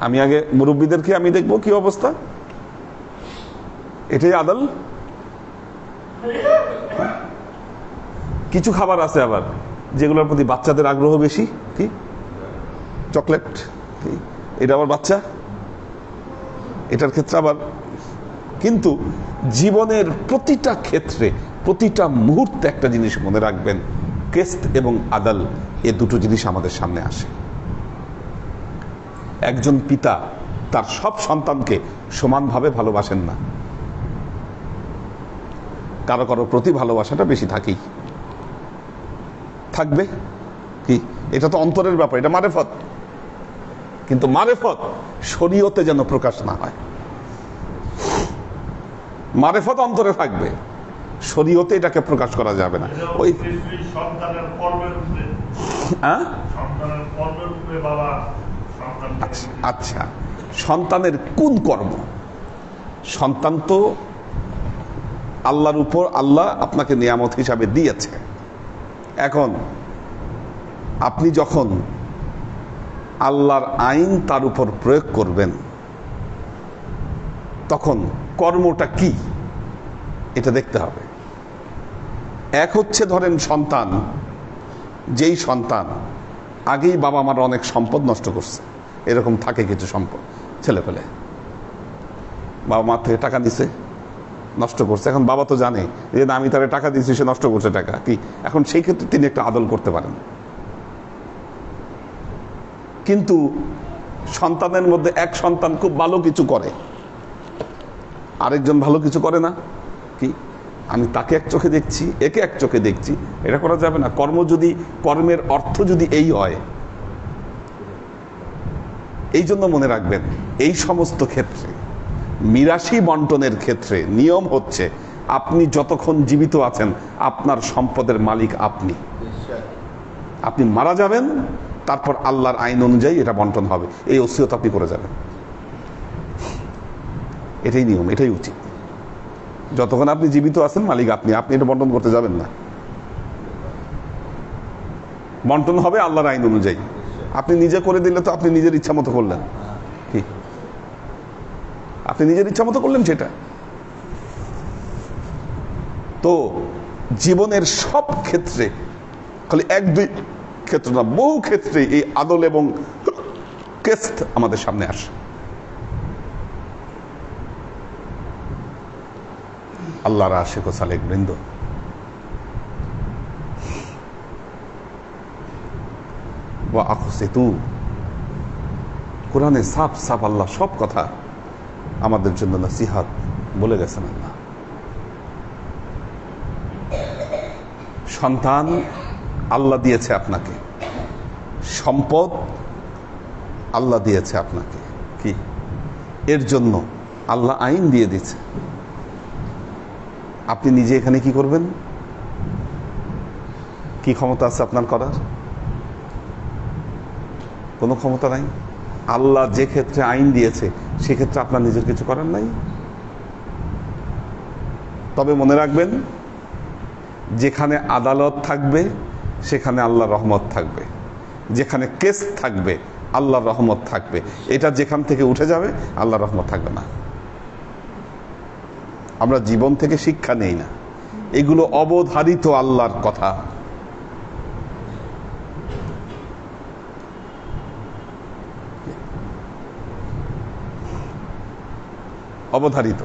আমি আগে মুরব্বীদেরকে আমি দেখব কি অবস্থা, এটাই আদল। কিছু খাবার আছে আবার যেগুলোর প্রতি বাচ্চাদের আগ্রহ বেশি, কি চকলেট, এটা আবার বাচ্চা, এটার ক্ষেত্রে আবার। কিন্তু জীবনের প্রতিটা ক্ষেত্রে, প্রতিটা মুহূর্তে একটা জিনিস মনে রাখবেন, কেস্ত এবং আদাল, এ দুটো জিনিস আমাদের সামনে আসে। একজন পিতা তার সব সন্তানকে সমানভাবে ভালোবাসেন না, কারো কারো প্রতি ভালোবাসাটা বেশি থাকেই, থাকবে, কি এটা তো অন্তরের ব্যাপার, এটা মারেফত। কিন্তু মারেফত শরীয়তে যেন প্রকাশ না হয়। মারেফত অন্তরে থাকবে, শরীয়তে এটাকে প্রকাশ করা যাবে না। ওই আচ্ছা, সন্তানের কোন কর্ম? সন্তান তো আল্লাহর উপর, আল্লাহ আপনাকে নিয়ামত হিসাবে দিয়েছে। এখন আপনি যখন আল্লাহর আইন তার উপর প্রয়োগ করবেন, তখন কর্মটা কি এটা দেখতে হবে। এক হচ্ছে ধরেন সন্তান, যেই সন্তান আগেই বাবা মার অনেক সম্পদ নষ্ট করছে, এরকম থাকে কিছু সম্পদ, ছেলে পেলে বাবা মার থেকে টাকা নিছে, নষ্ট করছে। এখন বাবা তো জানে যে না, আমি তারে টাকা দিয়েছি, সে নষ্ট করছে টাকা, কি এখন সেই ক্ষেত্রে তিনি একটা আদল করতে পারেন। কিন্তু সন্তানের মধ্যে এক সন্তান খুব ভালো কিছু করে, আরেকজন ভালো কিছু করে না, কি আমি তাকে এক চোখে দেখছি, একে এক চোখে দেখছি, এটা করা যাবে না। কর্মের অর্থ যদি এই হয়, এই জন্য মনে রাখবেন, এই সমস্ত ক্ষেত্রে মিরাশি বন্টনের ক্ষেত্রে নিয়ম হচ্ছে, আপনি যতক্ষণ জীবিত আছেন আপনার সম্পদের মালিক আপনি। আপনি মারা যাবেন, তারপর আল্লাহর আইন অনুযায়ী এটা বন্টন হবে, এই ওসিয়ত আপনি করে যাবেন। এটাই নিয়ম, এটাই উচিত। যতক্ষণ আপনি জীবিত আছেন মালিক আপনি, আপনি এটা বন্টন করতে যাবেন না। বন্টন হবে আল্লাহর আইন অনুযায়ী। আপনি নিজে করে দিলে তো আপনি নিজের ইচ্ছা মতো করলেন, কি আপনি নিজের ইচ্ছা মতো করলেন সেটা। তো জীবনের সব ক্ষেত্রে, খালি এক দুই ক্ষেত্র না, বহু ক্ষেত্রে এই আদল এবং কেস্ত আমাদের সামনে আসে। আল্লাহর আশিক ও সালেক বৃন্দ, ওয়া আকসিতু, কোরআনে সাফ সাফ আল্লাহ সব কথা আমাদের জন্য নসিহত বলে গেছেন আল্লাহ। সন্তান আল্লাহ দিয়েছে আপনাকে, সম্পদ আল্লাহ দিয়েছে আপনাকে, কি এর জন্য আল্লাহ আইন দিয়ে দিচ্ছে। আপনি নিজে এখানে কি করবেন? কি ক্ষমতা আছে আপনার করার? কোনো ক্ষমতা নাই। আল্লাহ যে ক্ষেত্রে আইন দিয়েছে সেক্ষেত্রে আপনার নিজের কিছু করার নাই। তবে মনে রাখবেন, যেখানে আদালত থাকবে সেখানে আল্লাহর রহমত থাকবে, যেখানে কেস থাকবে আল্লাহর রহমত থাকবে। এটা যেখান থেকে উঠে যাবে আল্লাহর রহমত থাকবে না। আমরা জীবন থেকে শিক্ষা নেই না, এগুলো অবধারিত আল্লাহর কথা। অবধারিত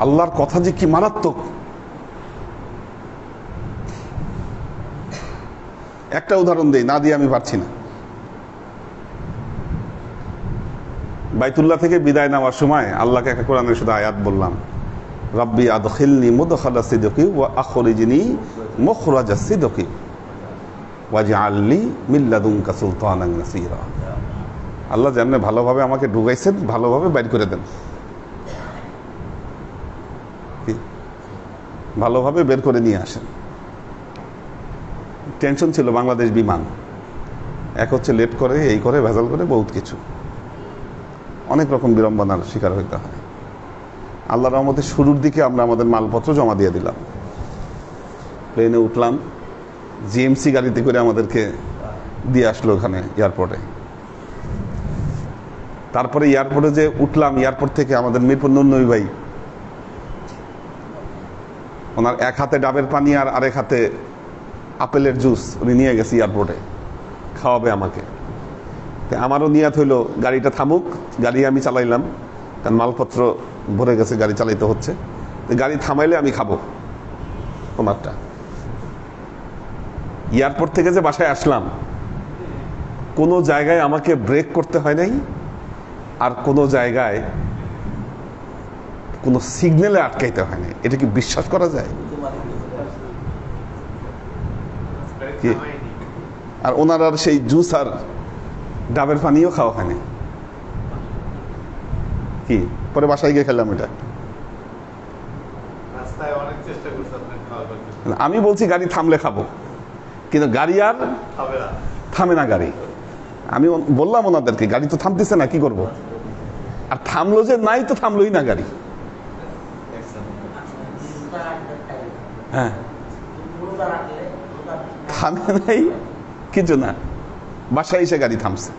আল্লাহর কথা যে কি মারাত্মক। একটা উদাহরণ দেই, না দিয়ে আমি পারছি না। বাইতুল্লাহ থেকে বিদায় নেওয়ার সময় আল্লাহকে একটা কোরআনের শুধু আয়াত বললাম, রাব্বি আদখিলনি মুদখালা সিদকি ওয়া আখরিজনি মুখরাজা সিদকি ওয়াজআলনি মিন লাদুনকা সুলতানান নাসীরা। আল্লাহ যেমন ভালোভাবে আমাকে ঢুকাইছেন, ভালোভাবে বাইর করে দেন, ভালোভাবে বের করে নিয়ে আসেন। টেনশন ছিল বাংলাদেশ বিমান, এক হচ্ছে লেট করে, এই করে, ভেজাল করে, বহুত কিছু, অনেক রকম বিড়ম্বনার শিকার হইতে হয়। আল্লাহর রহমতে শুরুর দিকে আমরা আমাদের মালপত্র জমা দিয়ে দিলাম, প্লেনে উঠলাম, জিএমসি গাড়িতে করে আমাদেরকে দিয়ে আসলো ওখানে এয়ারপোর্টে। তারপরে এয়ারপোর্টে যে উঠলাম, এয়ারপোর্ট থেকে আমাদের মিরপুর নবী ভাই, ওনার এক হাতে ডাবের পানি আর আরেক হাতে আপেলের জুস উনি নিয়ে গেছে এয়ারপোর্টে, খাওয়াবে আমাকে। আমারও নিয়াত হইলো গাড়িটা থামুক, গাড়ি আমি চালাইলাম, কারণ মালপত্র ভরে গেছে, গাড়ি চালাইতে হচ্ছে। গাড়ি থামাইলে আমি খাবো ওনারটা। এয়ারপোর্ট থেকে যে বাসায় আসলাম, কোনো জায়গায় আমাকে ব্রেক করতে হয় নাই, আর কোনো জায়গায় কোনো সিগন্যালে আটকাইতে হয় নাই। এটা কি বিশ্বাস করা যায়? আর ওনার আর সেই জুস আর ডাবের পানিও খাওয়া হয়নি। কি পরে বাসায় গিয়ে খেলাম এটা। আমি বলছি গাড়ি থামলে খাবো, কিন্তু গাড়ি আর থামে না। গাড়ি আমি বললাম ওনাদেরকে, গাড়ি তো থামতেছে না, কি করব? আর থামলো যে নাই, তো থামলোই না গাড়ি। হ্যাঁ, থামে নাই কিছু না, বাসায় এসে গাড়ি থামছে।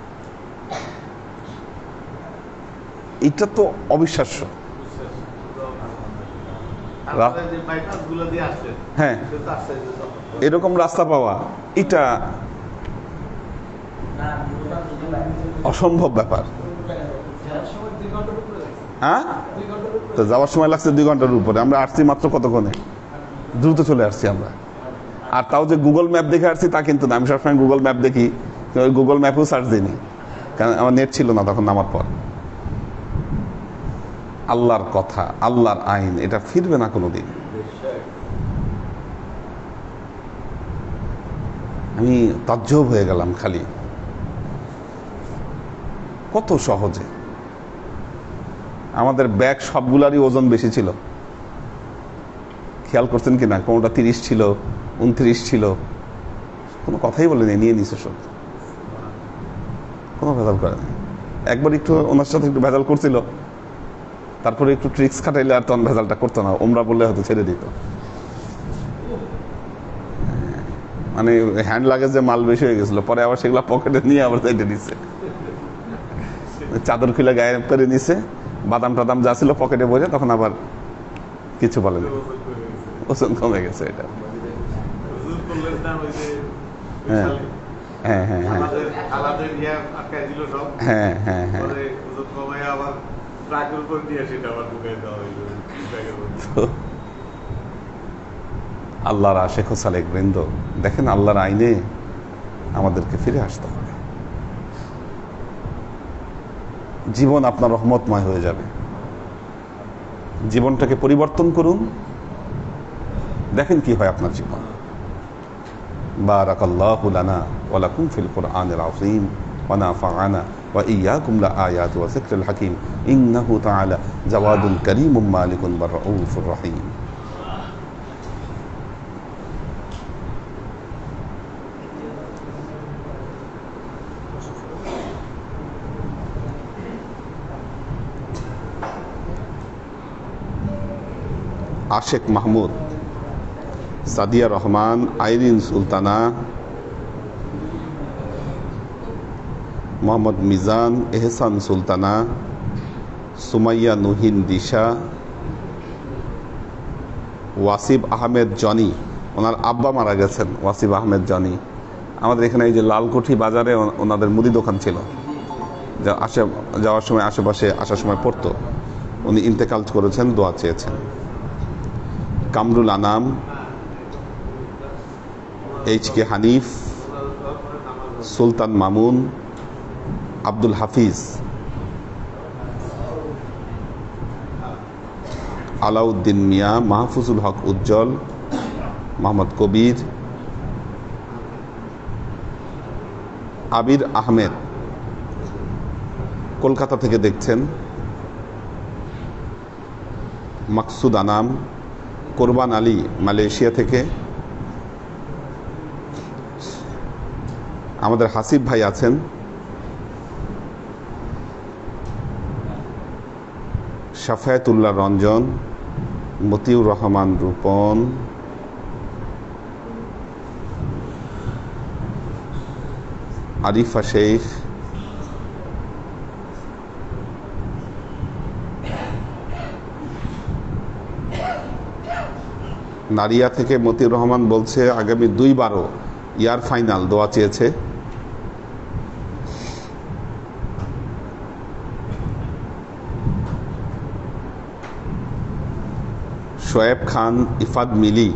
এটা তো অবিশ্বাস্য। হ্যাঁ, এরকম রাস্তা পাওয়া এটা অসম্ভব ব্যাপার। হ্যাঁ, তো যাওয়ার সময় লাগছে 2 ঘন্টার উপরে। আমরা আসছি মাত্র কতক্ষণে, দ্রুত চলে আসছি আমরা। আর তাও যে গুগল ম্যাপ দেখে আসছি তা কিন্তু না। আমি সবসময় গুগল ম্যাপ দেখি, গুগল ম্যাপেও সার্চ দিইনি, কারণ আমার নেট ছিল না তখন নামার পর। আল্লাহর কথা, আল্লাহর আইন, এটা ফিরবে না কোনোদিন। আমি তাজ্জব হয়ে গেলাম খালি, কত সহজে। আমাদের ব্যাগ সবগুলারই ওজন বেশি ছিল, খেয়াল করছেন কিনা? কোনটা 30 ছিল, 29 ছিল, কোনো কথাই বলেনি, নিয়ে নিছে সব, কোনো ভেজাল করে নাই। একবার একটু ওনার সাথে একটু ভেজাল করছিল, তারপরে একটু ট্রিক্স খাটাইলে আর তখন ভেজালটা করতো না। ওমরা বললে হয়তো ছেড়ে দিত। মানে হ্যান্ড লাগেজে মাল বেশি হয়ে গেছিল, পরে আবার সেগুলো পকেটে নিয়ে আবার চাইতে দিচ্ছে, চাদর খুলে গায়ে করে নিছে, বাদাম টাদাম যা ছিল পকেটে ভরে, তখন আবার কিছু বলেনি, ওজন কমে গেছে। এটা হ্যাঁ হ্যাঁ হ্যাঁ হ্যাঁ হ্যাঁ হ্যাঁ হ্যাঁ। আল্লাহর আশেখ ও সালেক বৃন্দ, দেখেন আল্লাহর আইনে আমাদেরকে ফিরে আসতে হবে। জীবন আপনার রহমতময় হয়ে যাবে। জীবনটাকে পরিবর্তন করুন, দেখেন কি হয় আপনার জীবন। বারাকাল্লাহু লানা ওয়া লাকুম ফিল কুরআনিল আযীম ওয়া নাফা'ানা ওয়া ইয়্যাকুম লাআয়াতি ওয়া যিকরিল হাকীম ইন্নাহু তাআলা জাওয়াদুল কারীমুম মালিকুন ওয়া রাউফুর রহিম। আশেক মাহমুদ, সাদিয়া রহমান, আইরিন সুলতানা, মোহাম্মদ মিজান, এহসান সুলতানা, সুমাইয়া নুহিন দিশা, ওয়াসিব আহমেদ জনি, ওনার আব্বা মারা গেছেন, ওয়াসিব আহমেদ জনি। আমাদের এখানে এই যে লালকুঠি বাজারে ওনাদের মুদি দোকান ছিল, যা যাওয়ার সময় আশেপাশে আসার সময় পড়তো। উনি ইন্তেকাল করেছেন, দোয়া চেয়েছেন। কামরুল আনাম, এইচ কে হানিফ, সুলতান মামুন, আব্দুল হাফিজ, আলাউদ্দিন মিয়া, মাহফুজুল হক উজ্জ্বল, মোহাম্মদ কবির, আবির আহমেদ কলকাতা থেকে দেখছেন, মাকসুদ আনাম, কোরবান আলী মালয়েশিয়া থেকে, আমাদের হাসিব ভাই আছেন, শাফায়াতুল্লাহ রঞ্জন, মতিউর রহমান রূপন, আরিফা শেখ, নারিয়া থেকে মতিউর রহমান বলছে আগামী 2/12 ইয়ার ফাইনাল, দোয়া চেয়েছে। শোয়েব খান, ইফাদ মিলি,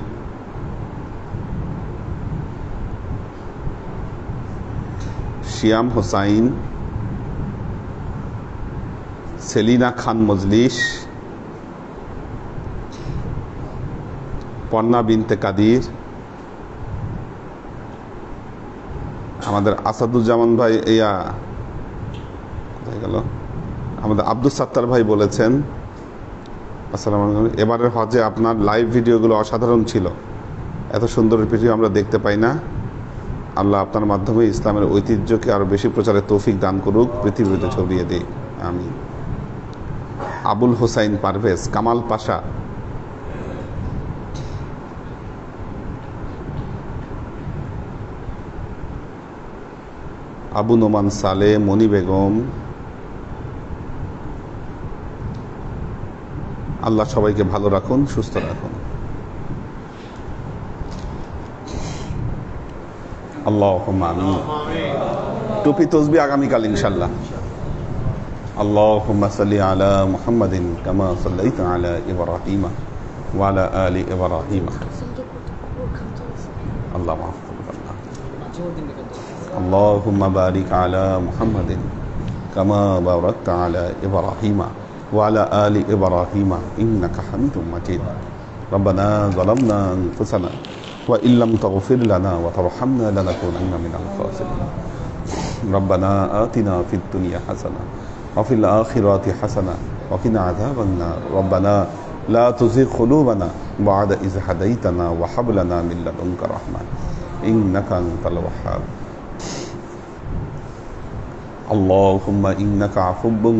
শিয়াম হোসাইন, সেলিনা খান মজলিস, পন্না বিনতে কাদির, আমাদের আসাদুজ্জামান ভাই, কোথায় গেল, আমাদের আব্দুল সাত্তার ভাই বলেছেন আসসালামু আলাইকুম, এবারের হজে আপনার লাইভ ভিডিওগুলো অসাধারণ ছিল, এত সুন্দর ভিডিও আমরা দেখতে পাই না। আল্লাহ আপনার মাধ্যমে ইসলামের ঐতিহ্যকে আরো বেশি প্রচারের তৌফিক দান করুক, পৃথিবীতে ছড়িয়ে দিই, আমিন। আবুল হোসাইন পারভেজ, কামাল পাশা, আবু নোমান সালে, মনি বেগম, আল্লাহ সবাইকে ভালো রাখুন, সুস্থ রাখুন। আল্লাহুম্মা আমিন। টুপি তসবিহ আগামীকাল ইনশাআল্লাহ। আল্লাহুম্মা সাল্লি আলা মুহাম্মাদিন কামা সাল্লাইতা আলা ইব্রাহিম ওয়া আলা আলি ইব্রাহিম। আল্লাহ মাফ করুন। আল্লাহুম্মা বারিক আলা মুহাম্মাদিন কামা বারাকতা আলা ইব্রাহিম وعلى آل إبراهيم إنك حميد مجيد. ربنا ظلمنا أنفسنا وإن لم تغفر لنا وترحمنا لنكونن من الخاسرين. ربنا آتنا في الدنيا حسنة وفي الآخرة حسنة وقنا عذاب النار. ربنا لا تزغ قلوبنا بعد إذ هديتنا وهب لنا من لدنك رحمة إنك أنت الوهاب. اللهم إنك عفو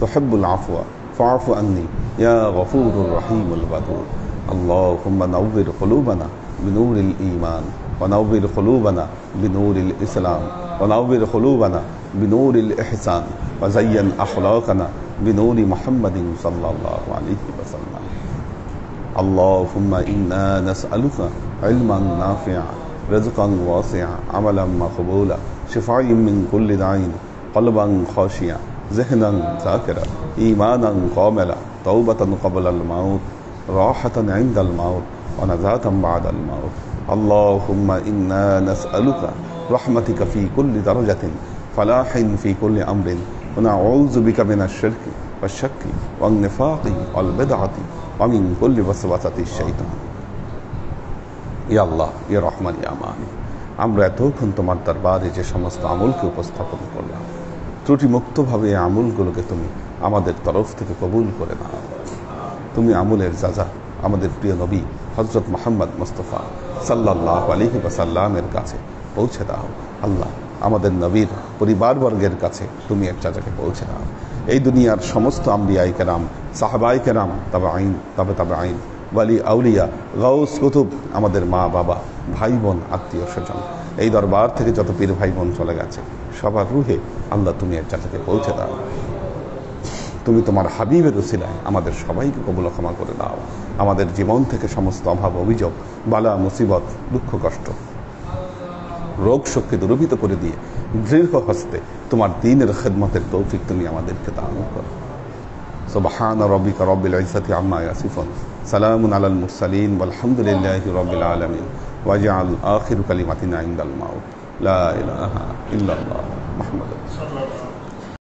تحب العفو فاعف عني يا غفور الرحيم الودود. اللهم نور قلوبنا بنور الإيمان ونور قلوبنا بنور الإسلام ونور قلوبنا بنور الإحسان وزين أخلاقنا بنور محمد صلى الله عليه وسلم. اللهم إنا نسألك علما نافعا رزقا واسعا عملا مقبولا شفاء من كل داء قلبا خاشعا ذهنا ذاكرا إيمانا كاملا توبة قبل الموت راحة عند الموت ونجاة بعد الموت. اللهم إنا نسألك رحمتك في كل درجة فلاح في كل أمر ونعوذ بك من الشرك والشك والنفاق والبدعة ومن كل وسوسة الشيطان ইয়া আল্লাহ ইয়া রহমান ইয়া মালিক, আমরা এতক্ষণ তোমার দরবারে যে সমস্ত আমলকে উপস্থাপন করলাম, ত্রুটিমুক্তভাবে এই আমলগুলোকে তুমি আমাদের তরফ থেকে কবুল করে নাও। তুমি আমলের যাজা আমাদের প্রিয় নবী হযরত মুহাম্মদ মুস্তাফা সাল্লাল্লাহু আলাইহি ওয়াসাল্লামের কাছে পৌঁছে দাও। আল্লাহ, আমাদের নবীর পরিবারবর্গের কাছে তুমি এক যাজাকে পৌঁছে দাও। এই দুনিয়ার সমস্ত আম্বিয়ায়ে কেরাম, সাহাবায়ে কেরাম, তাবেঈন, তাবেঈন, ওয়ালি আউলিয়া, গাউস কুতুব, আমাদের মা বাবা, ভাই বোন, আত্মীয় স্বজন, এই দরবার থেকে যত পীর ভাই বোন চলে গেছে সবার রুহে আল্লাহ তুমি এক জায়গাতে পৌঁছে দাও। তুমি তোমার হাবিবের উসিলায় আমাদের সবাইকে কবুল ক্ষমা করে দাও। আমাদের জীবন থেকে সমস্ত অভাব, অভিযোগ, বালা, মুসিবত, দুঃখ, কষ্ট, রোগ শোককে দূরীভূত করে দিয়ে দৃঢ় হস্তে তোমার দ্বীনের খিদমতের তৌফিক তুমি আমাদেরকে দান করো। সুবহান রাব্বিকা রাব্বিল ইজ্জাতি আম্মা ইয়াসিফুন, সালামুন আলাল মুরসালিন, ওয়ালহামদুলিল্লাহি রাব্বিল আলামিন। ওয়াজআল আখিরু কালিমাতিনা ইনদাল মাউত লা ইলাহা ইল্লাল্লাহ মুহাম্মাদুর রাসূলুল্লাহ।